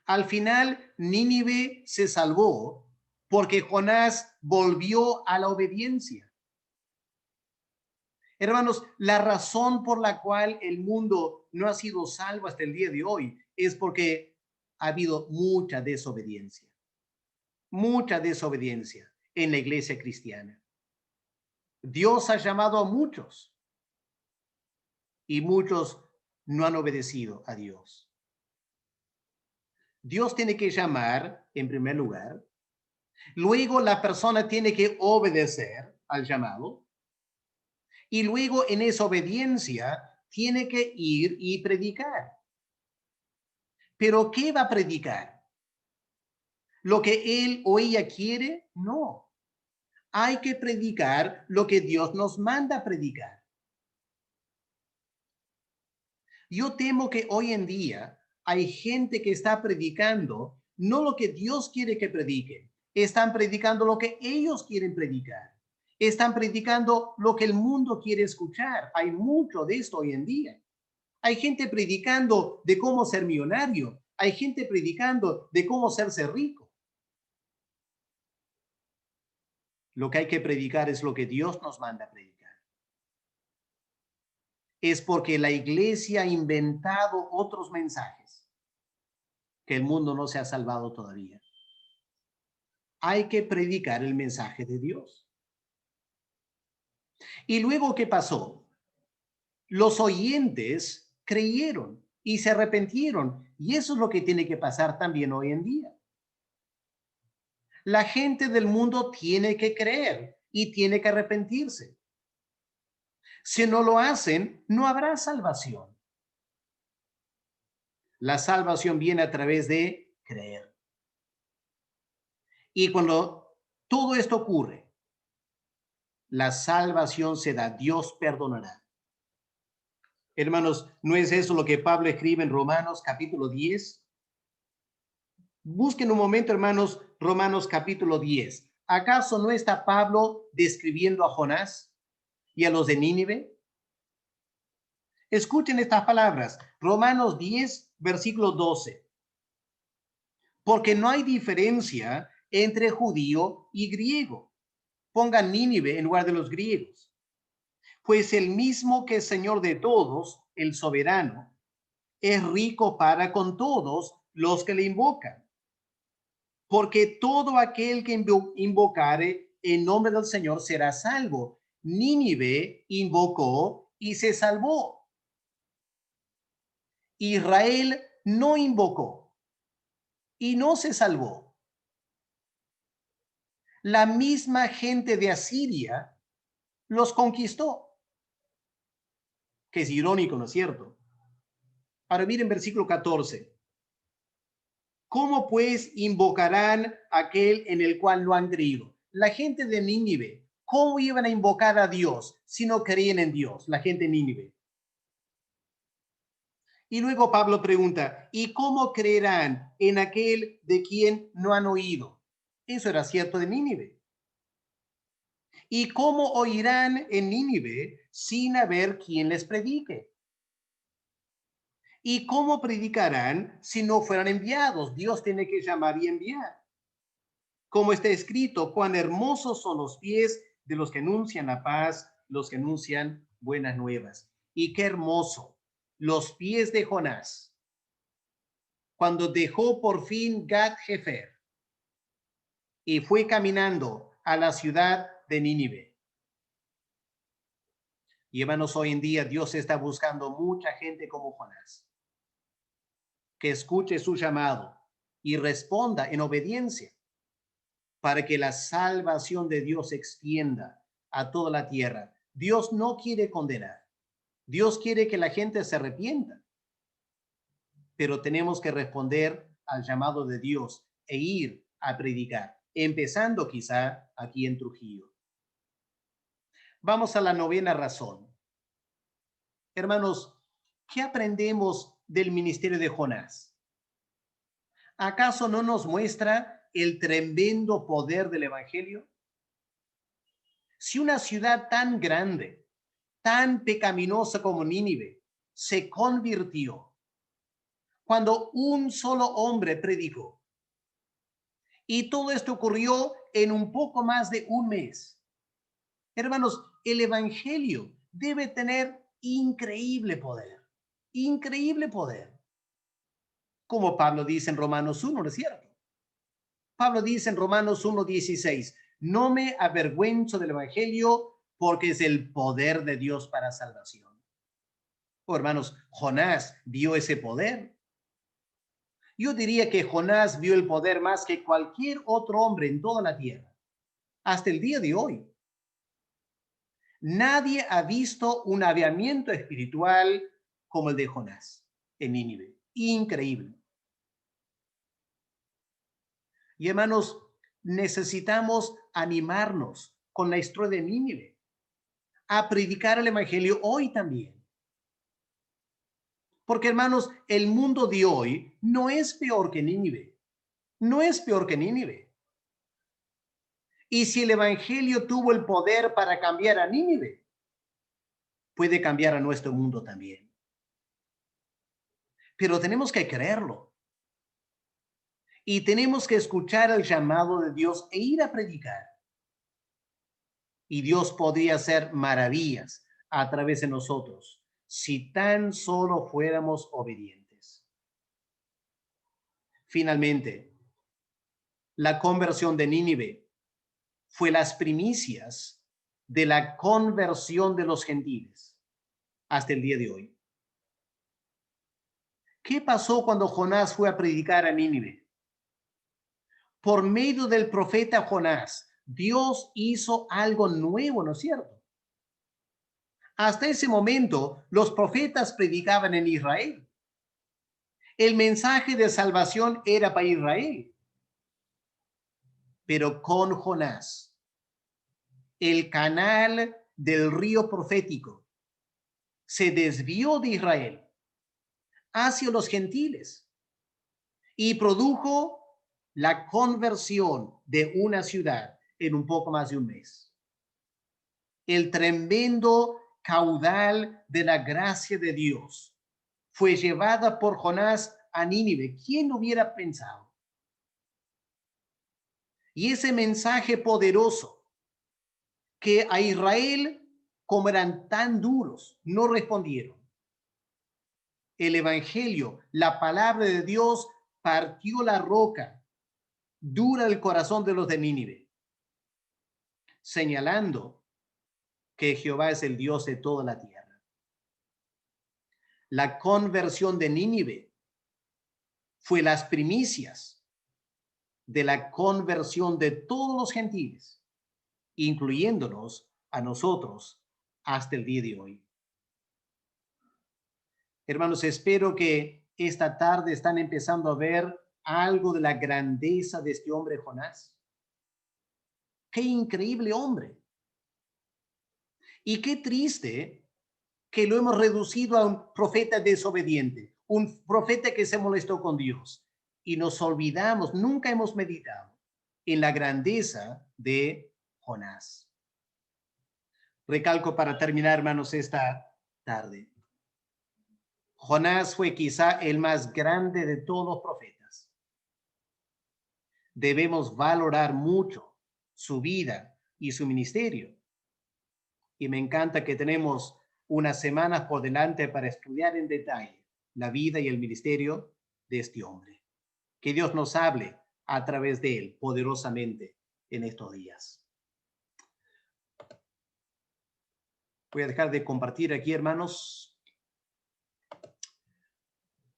Al final, Nínive se salvó porque Jonás volvió a la obediencia. Hermanos, la razón por la cual el mundo no ha sido salvo hasta el día de hoy es porque ha habido mucha desobediencia en la iglesia cristiana. Dios ha llamado a muchos y muchos no han obedecido a Dios. Dios tiene que llamar en primer lugar, luego la persona tiene que obedecer al llamado y luego en esa obediencia tiene que ir y predicar. ¿Pero qué va a predicar? ¿Lo que él o ella quiere? No. Hay que predicar lo que Dios nos manda a predicar. Yo temo que hoy en día hay gente que está predicando no lo que Dios quiere que prediquen. Están predicando lo que ellos quieren predicar. Están predicando lo que el mundo quiere escuchar. Hay mucho de esto hoy en día. Hay gente predicando de cómo ser millonario. Hay gente predicando de cómo hacerse rico. Lo que hay que predicar es lo que Dios nos manda a predicar. Es porque la iglesia ha inventado otros mensajes que el mundo no se ha salvado todavía. Hay que predicar el mensaje de Dios. Y luego, ¿qué pasó? Los oyentes creyeron y se arrepintieron. Y eso es lo que tiene que pasar también hoy en día. La gente del mundo tiene que creer y tiene que arrepentirse. Si no lo hacen, no habrá salvación. La salvación viene a través de creer. Y cuando todo esto ocurre, la salvación se da, Dios perdonará. Hermanos, ¿no es eso lo que Pablo escribe en Romanos capítulo 10? Busquen un momento, hermanos, Romanos capítulo 10. ¿Acaso no está Pablo describiendo a Jonás y a los de Nínive? Escuchen estas palabras, Romanos 10, versículo 12. Porque no hay diferencia entre judío y griego. Pongan Nínive en lugar de los griegos. Pues el mismo que es Señor de todos, el soberano, es rico para con todos los que le invocan. Porque todo aquel que invocare en nombre del Señor será salvo. Nínive invocó y se salvó. Israel no invocó y no se salvó. La misma gente de Asiria los conquistó. Que es irónico, ¿no es cierto? Ahora miren versículo 14. ¿Cómo pues invocarán aquel en el cual no han creído? La gente de Nínive, ¿cómo iban a invocar a Dios si no creían en Dios? La gente de Nínive. Y luego Pablo pregunta, ¿y cómo creerán en aquel de quien no han oído? Eso era cierto de Nínive. ¿Y cómo oirán en Nínive sin haber quien les predique? ¿Y cómo predicarán si no fueran enviados? Dios tiene que llamar y enviar. Como está escrito, cuán hermosos son los pies de los que anuncian la paz, los que anuncian buenas nuevas. Y qué hermoso, los pies de Jonás, cuando dejó por fin Gat-Hefer y fue caminando a la ciudad de Nínive. Y hermanos, hoy en día Dios está buscando mucha gente como Jonás, que escuche su llamado y responda en obediencia para que la salvación de Dios se extienda a toda la tierra. Dios no quiere condenar. Dios quiere que la gente se arrepienta. Pero tenemos que responder al llamado de Dios e ir a predicar, empezando quizá aquí en Trujillo. Vamos a la novena razón. Hermanos, ¿qué aprendemos del ministerio de Jonás? ¿Acaso no nos muestra el tremendo poder del evangelio? Si una ciudad tan grande, tan pecaminosa como Nínive, se convirtió cuando un solo hombre predicó. Y todo esto ocurrió en un poco más de un mes. Hermanos, el evangelio debe tener increíble poder. Increíble poder. Como Pablo dice en Romanos 1, ¿no es cierto? Pablo dice en Romanos 1:16, no me avergüenzo del evangelio porque es el poder de Dios para salvación. Oh, hermanos, Jonás vio ese poder. Yo diría que Jonás vio el poder más que cualquier otro hombre en toda la tierra, hasta el día de hoy. Nadie ha visto un avivamiento espiritual como el de Jonás en Nínive. Increíble. Y hermanos, necesitamos animarnos con la historia de Nínive a predicar el evangelio hoy también. Porque hermanos, el mundo de hoy no es peor que Nínive. No es peor que Nínive. Y si el evangelio tuvo el poder para cambiar a Nínive, puede cambiar a nuestro mundo también. Pero tenemos que creerlo. Y tenemos que escuchar el llamado de Dios e ir a predicar. Y Dios podría hacer maravillas a través de nosotros si tan solo fuéramos obedientes. Finalmente, la conversión de Nínive fue las primicias de la conversión de los gentiles hasta el día de hoy. ¿Qué pasó cuando Jonás fue a predicar a Nínive? Por medio del profeta Jonás, Dios hizo algo nuevo, ¿no es cierto? Hasta ese momento, los profetas predicaban en Israel. El mensaje de salvación era para Israel. Pero con Jonás, el canal del río profético se desvió de Israel hacia los gentiles y produjo la conversión de una ciudad en un poco más de un mes. El tremendo caudal de la gracia de Dios fue llevada por Jonás a Nínive. ¿Quién hubiera pensado? Y ese mensaje poderoso que a Israel, como eran tan duros, no respondieron. El evangelio, la palabra de Dios, partió la roca dura el corazón de los de Nínive, señalando que Jehová es el Dios de toda la tierra. La conversión de Nínive fue las primicias de la conversión de todos los gentiles, incluyéndonos a nosotros hasta el día de hoy. Hermanos, espero que esta tarde están empezando a ver algo de la grandeza de este hombre Jonás. ¡Qué increíble hombre! Y qué triste que lo hemos reducido a un profeta desobediente, un profeta que se molestó con Dios. Y nos olvidamos, nunca hemos meditado en la grandeza de Jonás. Recalco para terminar, hermanos, esta tarde. Jonás fue quizá el más grande de todos los profetas. Debemos valorar mucho su vida y su ministerio. Y me encanta que tenemos unas semanas por delante para estudiar en detalle la vida y el ministerio de este hombre. Que Dios nos hable a través de él poderosamente en estos días. Voy a dejar de compartir aquí, hermanos.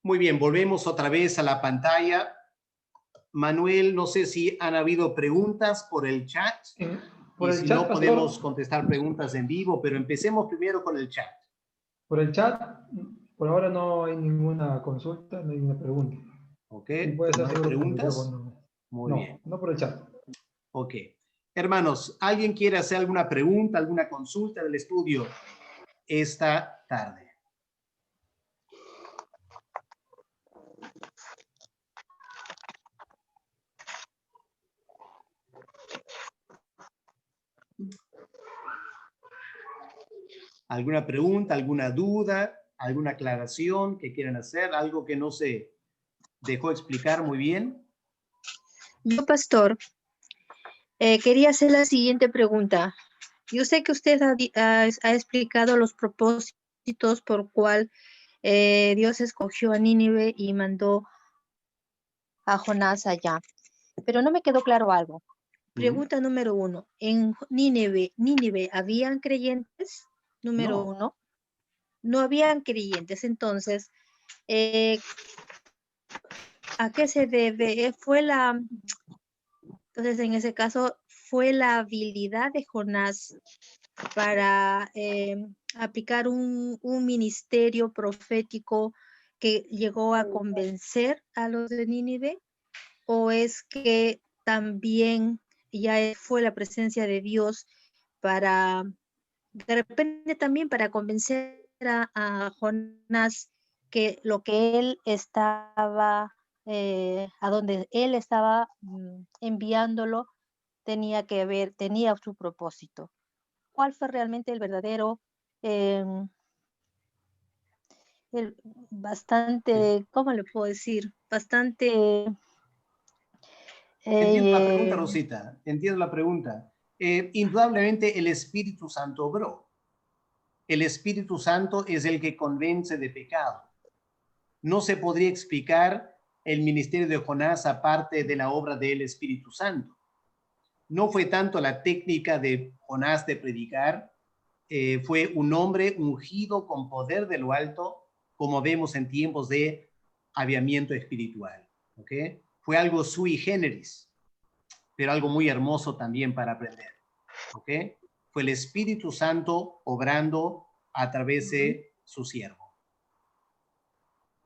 Muy bien, volvemos otra vez a la pantalla. Manuel, no sé si han habido preguntas por el chat. Por y el si chat, no, pastor, podemos contestar preguntas en vivo, pero empecemos primero con el chat. por el chat, por ahora no hay ninguna consulta, no hay ninguna pregunta. ¿Ok? Si puede ser ¿No hay seguro con el preguntas? micrófono. Muy No, bien. no por el chat. Ok. Hermanos, ¿alguien quiere hacer alguna pregunta, alguna consulta del estudio esta tarde? ¿Alguna pregunta, alguna duda, ¿Alguna aclaración que quieran hacer? ¿Algo que no se dejó explicar muy bien? Yo, pastor, quería hacer la siguiente pregunta. Yo sé que usted ha explicado los propósitos por cual Dios escogió a Nínive y mandó a Jonás allá, pero no me quedó claro algo. Pregunta número 1. ¿En Nínive habían creyentes? Número No. 1. No habían creyentes. Entonces, ¿a qué se debe? Entonces, en ese caso, fue la habilidad de Jonás para aplicar un ministerio profético que llegó a convencer a los de Nínive, o es que también ya fue la presencia de Dios para, de repente también para convencer a Jonás que lo que él estaba, a donde él estaba enviándolo, tenía su propósito. ¿Cuál fue realmente el verdadero, bastante, ¿cómo le puedo decir? Bastante... Entiendo la pregunta, Rosita. Entiendo la pregunta. Indudablemente el Espíritu Santo obró. El Espíritu Santo es el que convence de pecado. No se podría explicar el ministerio de Jonás aparte de la obra del Espíritu Santo. No fue tanto la técnica de Jonás de predicar, fue un hombre ungido con poder de lo alto, como vemos en tiempos de aviamiento espiritual. ¿Okay? Fue algo sui generis, pero algo muy hermoso también para aprender. ¿Okay? Fue el Espíritu Santo obrando a través de su siervo.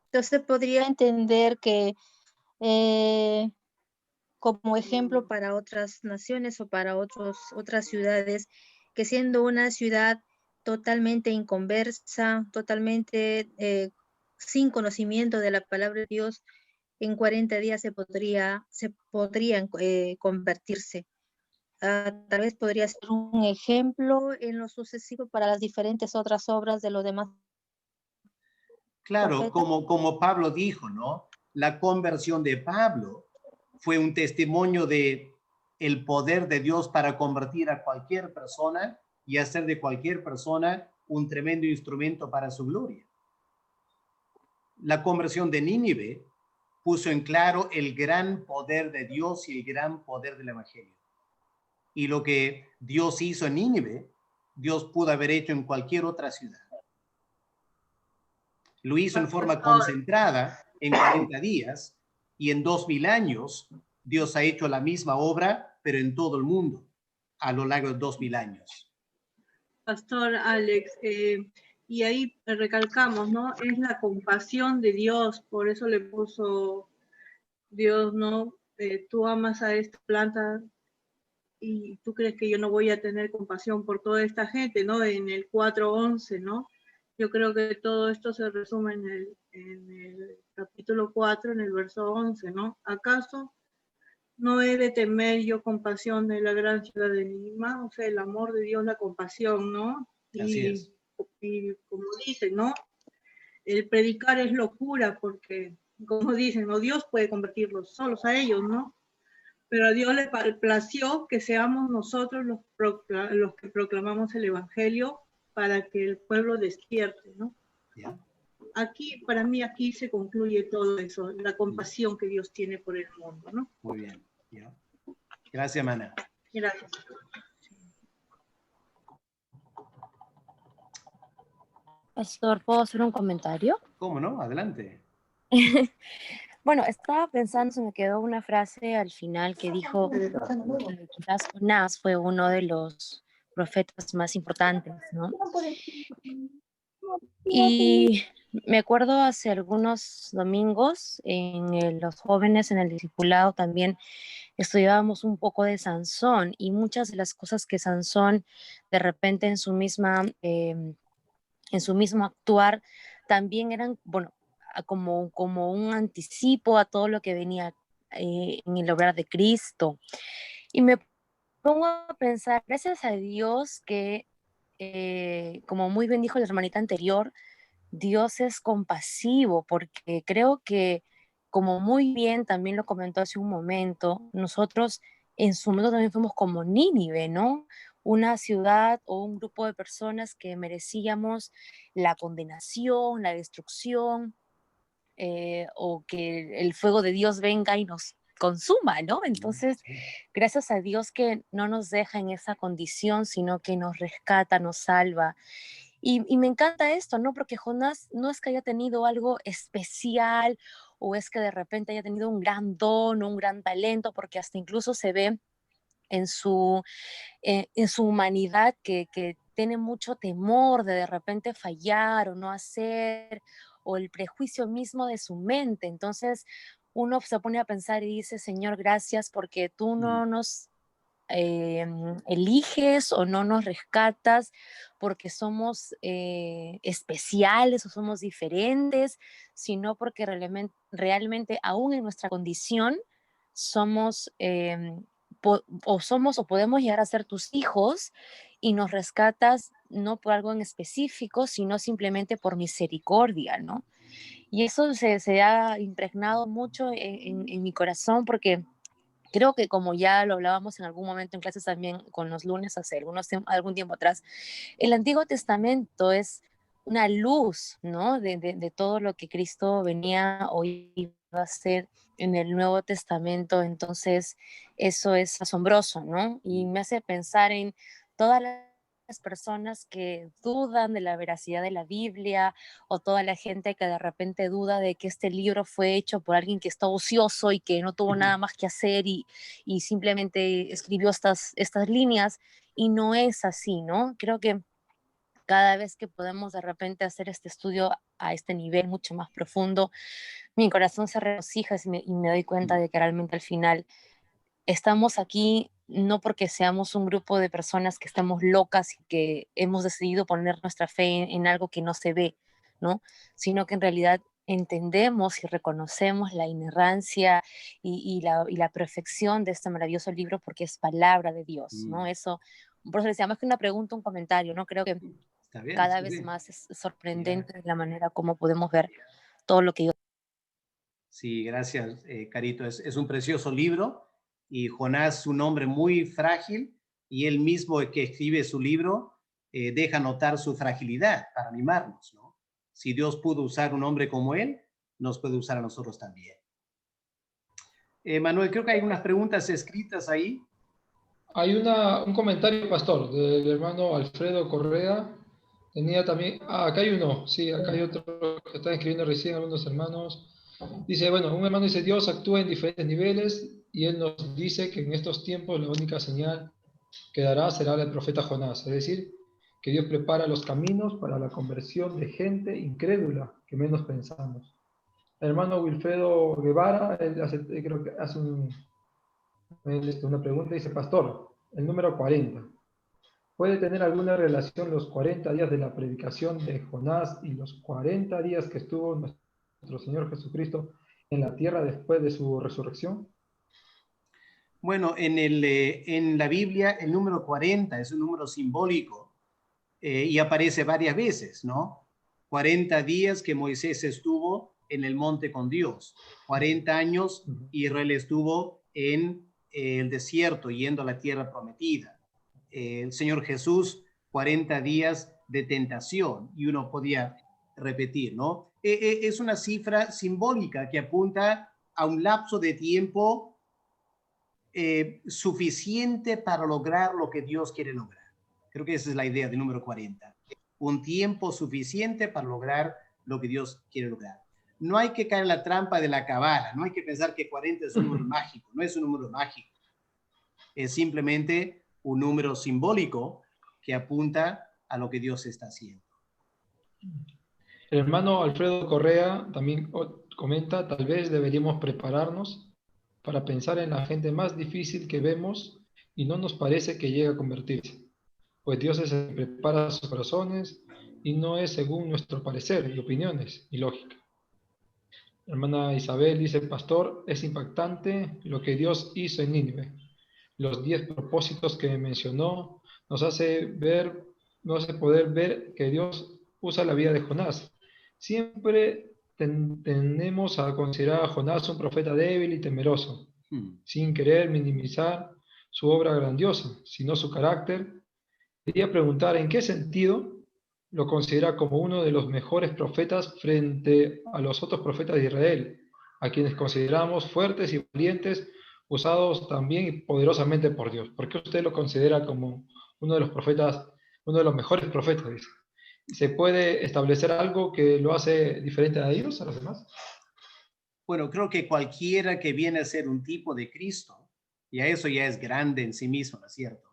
Entonces podría entender que como ejemplo para otras naciones o para otras ciudades, que siendo una ciudad totalmente inconversa, totalmente sin conocimiento de la palabra de Dios, en 40 días se podrían convertirse. Tal vez podría ser un ejemplo en lo sucesivo para las diferentes otras obras de los demás. Claro, como Pablo dijo, ¿no? La conversión de Pablo fue un testimonio de el poder de Dios para convertir a cualquier persona y hacer de cualquier persona un tremendo instrumento para su gloria. La conversión de Nínive puso en claro el gran poder de Dios y el gran poder del Evangelio. Y lo que Dios hizo en Nínive, Dios pudo haber hecho en cualquier otra ciudad. Lo hizo en forma concentrada en 40 días y en 2000 años Dios ha hecho la misma obra, pero en todo el mundo, a lo largo de 2000 años. Pastor Alex, y ahí recalcamos, ¿no? Es la compasión de Dios, por eso le puso Dios, ¿no? Tú amas a esta planta y tú crees que yo no voy a tener compasión por toda esta gente, ¿no? En el 4:11, ¿no? Yo creo que todo esto se resume en el capítulo 4, en el verso 11, ¿no? ¿Acaso no he de temer yo compasión de la gran ciudad de Nínive? O sea, el amor de Dios, la compasión, ¿no? Así es. Y como dicen, ¿no? El predicar es locura porque, como dicen, ¿no? Dios puede convertirlos solos a ellos, ¿no? Pero a Dios le plació que seamos nosotros los que proclamamos el Evangelio para que el pueblo despierte, ¿no? Yeah. Aquí, para mí, aquí se concluye todo eso, la compasión que Dios tiene por el mundo, ¿no? Muy bien. Yeah. Gracias, Mana. Gracias. Pastor, ¿puedo hacer un comentario? ¿Cómo no? Adelante. Bueno, estaba pensando, se me quedó una frase al final que dijo que quizás Jonás fue uno de los profetas más importantes, ¿no? Y me acuerdo hace algunos domingos los jóvenes en el discipulado también estudiábamos un poco de Sansón y muchas de las cosas que Sansón de repente en su mismo actuar también eran, bueno, como un anticipo a todo lo que venía en el obrar de Cristo. Y me pongo a pensar, gracias a Dios que, como muy bien dijo la hermanita anterior, Dios es compasivo, porque creo que, como muy bien también lo comentó hace un momento, nosotros en su momento también fuimos como Nínive, ¿no? Una ciudad o un grupo de personas que merecíamos la condenación, la destrucción, o que el fuego de Dios venga y nos consuma, ¿no? Entonces, gracias a Dios que no nos deja en esa condición, sino que nos rescata, nos salva. Y me encanta esto, ¿no? Porque Jonás no es que haya tenido algo especial o es que de repente haya tenido un gran don o un gran talento, porque hasta incluso se ve en su humanidad que tiene mucho temor de repente fallar o no hacer, o el prejuicio mismo de su mente. Entonces uno se pone a pensar y dice, Señor, gracias porque tú no nos eliges o no nos rescatas porque somos especiales o somos diferentes, sino porque realmente aún en nuestra condición somos, o somos o podemos llegar a ser tus hijos y nos rescatas no por algo en específico, sino simplemente por misericordia, ¿no? Y eso se ha impregnado mucho en mi corazón porque creo que, como ya lo hablábamos en algún momento en clases también con los lunes hace algún tiempo atrás, el Antiguo Testamento es una luz, ¿no? De todo lo que Cristo venía o iba a hacer en el Nuevo Testamento. Entonces, eso es asombroso, ¿no? Y me hace pensar en todas las personas que dudan de la veracidad de la Biblia, o toda la gente que de repente duda de que este libro fue hecho por alguien que está ocioso y que no tuvo nada más que hacer y simplemente escribió estas líneas, y no es así, ¿no? Creo que cada vez que podemos de repente hacer este estudio a este nivel mucho más profundo, mi corazón se regocija y me doy cuenta de que realmente al final estamos aquí no porque seamos un grupo de personas que estamos locas y que hemos decidido poner nuestra fe en algo que no se ve, ¿no? Sino que en realidad entendemos y reconocemos la inerrancia y la perfección de este maravilloso libro porque es palabra de Dios, ¿no? Eso, por eso decía, más que una pregunta, un comentario, ¿no? Creo que Está bien, cada está vez bien. más es sorprendente la manera como podemos ver todo lo que Dios. Sí, gracias, Carito. Es un precioso libro y Jonás, un hombre muy frágil, y él mismo que escribe su libro deja notar su fragilidad para animarnos, ¿no? Si Dios pudo usar un hombre como él, nos puede usar a nosotros también. Manuel, creo que hay unas preguntas escritas ahí. Hay un comentario, pastor, del hermano Alfredo Correa. Tenía también, acá hay uno, sí, acá hay otro que están escribiendo recién algunos hermanos. Dice, bueno, un hermano dice, Dios actúa en diferentes niveles y él nos dice que en estos tiempos la única señal que dará será el profeta Jonás. Es decir, que Dios prepara los caminos para la conversión de gente incrédula que menos pensamos. El hermano Wilfredo Guevara, creo que hace una pregunta, dice, pastor, el número 40. ¿Puede tener alguna relación los 40 días de la predicación de Jonás y los 40 días que estuvo nuestro Señor Jesucristo en la tierra después de su resurrección? Bueno, en la Biblia el número 40 es un número simbólico y aparece varias veces, ¿no? 40 días que Moisés estuvo en el monte con Dios, 40 años Israel estuvo en el desierto yendo a la tierra prometida. El Señor Jesús, 40 días de tentación, y uno podía repetir, ¿no? Es una cifra simbólica que apunta a un lapso de tiempo suficiente para lograr lo que Dios quiere lograr. Creo que esa es la idea del número 40. Un tiempo suficiente para lograr lo que Dios quiere lograr. No hay que caer en la trampa de la cabala, no hay que pensar que 40 es un número mágico, no es un número mágico. Es simplemente un número simbólico que apunta a lo que Dios está haciendo. El hermano Alfredo Correa también comenta, tal vez deberíamos prepararnos para pensar en la gente más difícil que vemos y no nos parece que llegue a convertirse, pues Dios es el que prepara sus corazones y no es según nuestro parecer y opiniones y lógica. La hermana Isabel dice, pastor, es impactante lo que Dios hizo en Nínive. Los 10 propósitos que mencionó nos hace poder ver que Dios usa la vida de Jonás Siempre tendemos a considerar a Jonás un profeta débil y temeroso, sin querer minimizar su obra grandiosa, sino su carácter. Quería preguntar en qué sentido lo considera como uno de los mejores profetas frente a los otros profetas de Israel, a quienes consideramos fuertes y valientes, usados también y poderosamente por Dios. ¿Por qué usted lo considera como uno de los profetas, uno de los mejores profetas? Dice. ¿Se puede establecer algo que lo hace diferente a ellos, a los demás? Bueno, creo que cualquiera que viene a ser un tipo de Cristo, y a eso ya es grande en sí mismo, ¿no es cierto?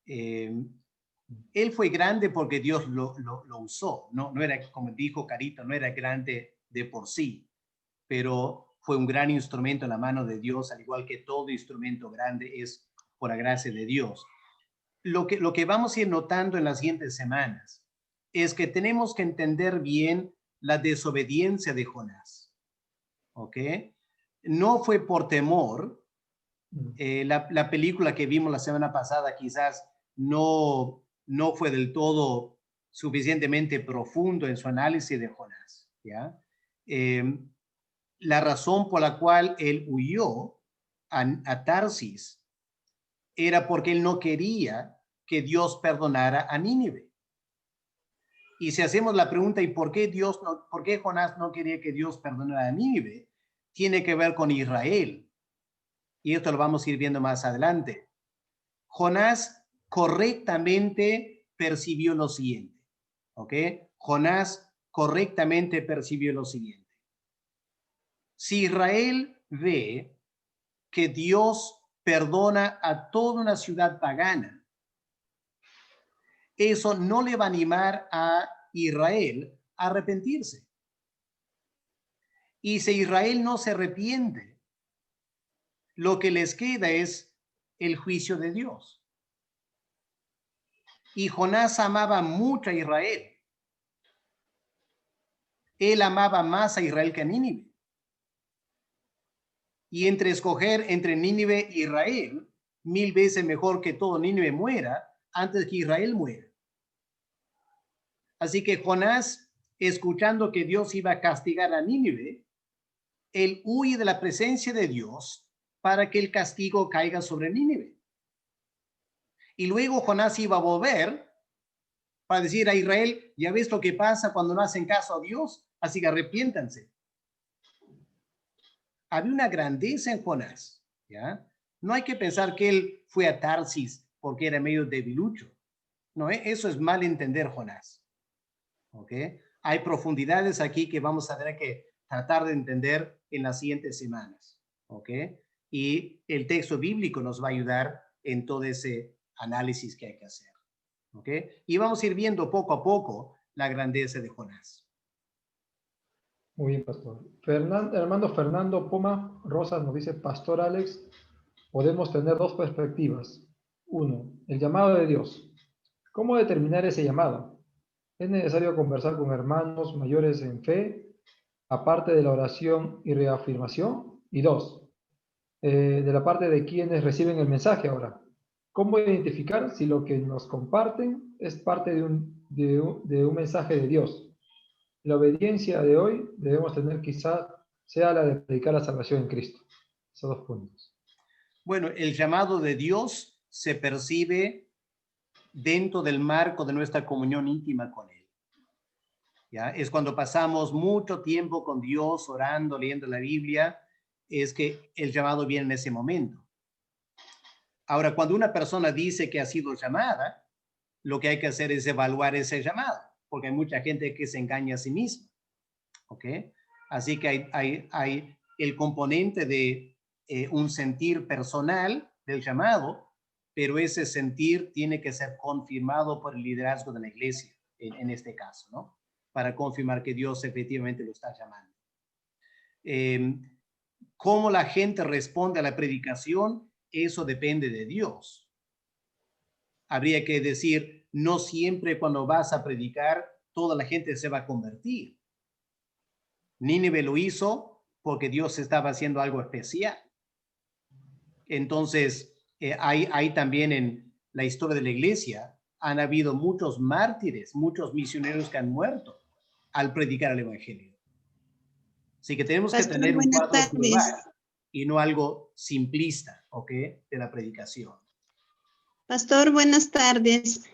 Él fue grande porque Dios lo usó, no era, como dijo Carito, no era grande de por sí, pero fue un gran instrumento en la mano de Dios, al igual que todo instrumento grande es por la gracia de Dios. Lo que vamos a ir notando en las siguientes semanas es que tenemos que entender bien la desobediencia de Jonás, ¿ok? No fue por temor. La película que vimos la semana pasada quizás no fue del todo suficientemente profundo en su análisis de Jonás, ¿ya? La razón por la cual él huyó a Tarsis era porque él no quería que Dios perdonara a Nínive. Y si hacemos la pregunta, ¿y por qué Jonás no quería que Dios perdonara a Nínive? Tiene que ver con Israel. Y esto lo vamos a ir viendo más adelante. Jonás correctamente percibió lo siguiente, ¿ok? Jonás correctamente percibió lo siguiente. Si Israel ve que Dios perdona a toda una ciudad pagana, eso no le va a animar a Israel a arrepentirse. Y si Israel no se arrepiente, lo que les queda es el juicio de Dios. Y Jonás amaba mucho a Israel. Él amaba más a Israel que a Nínive. Y entre escoger entre Nínive e Israel, 1000 veces mejor que todo Nínive muera antes que Israel muera. Así que Jonás, escuchando que Dios iba a castigar a Nínive, él huye de la presencia de Dios para que el castigo caiga sobre Nínive. Y luego Jonás iba a volver para decir a Israel, ya ves lo que pasa cuando no hacen caso a Dios, así que arrepiéntanse. Había una grandeza en Jonás, ¿ya? No hay que pensar que él fue a Tarsis porque era medio debilucho. No, eso es mal entender Jonás. ¿Ok? Hay profundidades aquí que vamos a tener que tratar de entender en las siguientes semanas. ¿Ok? Y el texto bíblico nos va a ayudar en todo ese análisis que hay que hacer. ¿Ok? Y vamos a ir viendo poco a poco la grandeza de Jonás. Muy bien, pastor. Hermano Fernando Poma Rosas nos dice, Pastor Alex, podemos tener dos perspectivas. Uno, el llamado de Dios. ¿Cómo determinar ese llamado? ¿Es necesario conversar con hermanos mayores en fe, aparte de la oración y reafirmación? Y dos, de la parte de quienes reciben el mensaje ahora. ¿Cómo identificar si lo que nos comparten es parte de un mensaje de Dios? La obediencia de hoy debemos tener quizá sea la de predicar la salvación en Cristo. Esos dos puntos. Bueno, el llamado de Dios se percibe dentro del marco de nuestra comunión íntima con Él. ¿Ya? Es cuando pasamos mucho tiempo con Dios, orando, leyendo la Biblia, es que el llamado viene en ese momento. Ahora, cuando una persona dice que ha sido llamada, lo que hay que hacer es evaluar ese llamado, porque hay mucha gente que se engaña a sí misma. ¿Ok? Así que hay el componente de un sentir personal del llamado, pero ese sentir tiene que ser confirmado por el liderazgo de la iglesia, en este caso, ¿no? Para confirmar que Dios efectivamente lo está llamando. Cómo la gente responde a la predicación, eso depende de Dios. Habría que decir, no siempre cuando vas a predicar, toda la gente se va a convertir. Nínive lo hizo porque Dios estaba haciendo algo especial. Entonces, hay también en la historia de la iglesia, han habido muchos mártires, muchos misioneros que han muerto al predicar el Evangelio. Así que tenemos que Pastor, tener un buenas cuadro tardes. global y no algo simplista, ¿ok? De la predicación. Pastor, buenas tardes.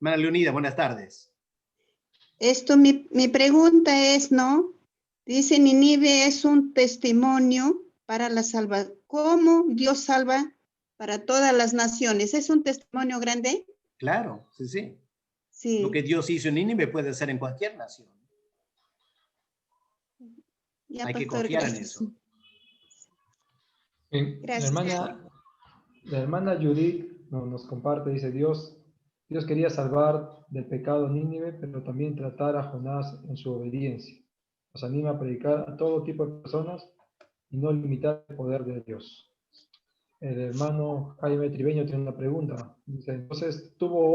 Hermana Leonida, buenas tardes. Mi pregunta es, ¿no? Dice, Nínive es un testimonio para la salvación. ¿Cómo Dios salva para todas las naciones? ¿Es un testimonio grande? Claro, sí, sí. Sí. Lo que Dios hizo en Nínive puede ser en cualquier nación. Ya, Hay que pastor, confiar en gracias. eso. Bien, Gracias. la hermana Judith nos comparte, dice, Dios quería salvar del pecado a Nínive, pero también tratar a Jonás en su obediencia. Nos anima a predicar a todo tipo de personas y no limitar el poder de Dios. El hermano Jaime Tribeño tiene una pregunta. Dice, entonces, ¿tuvo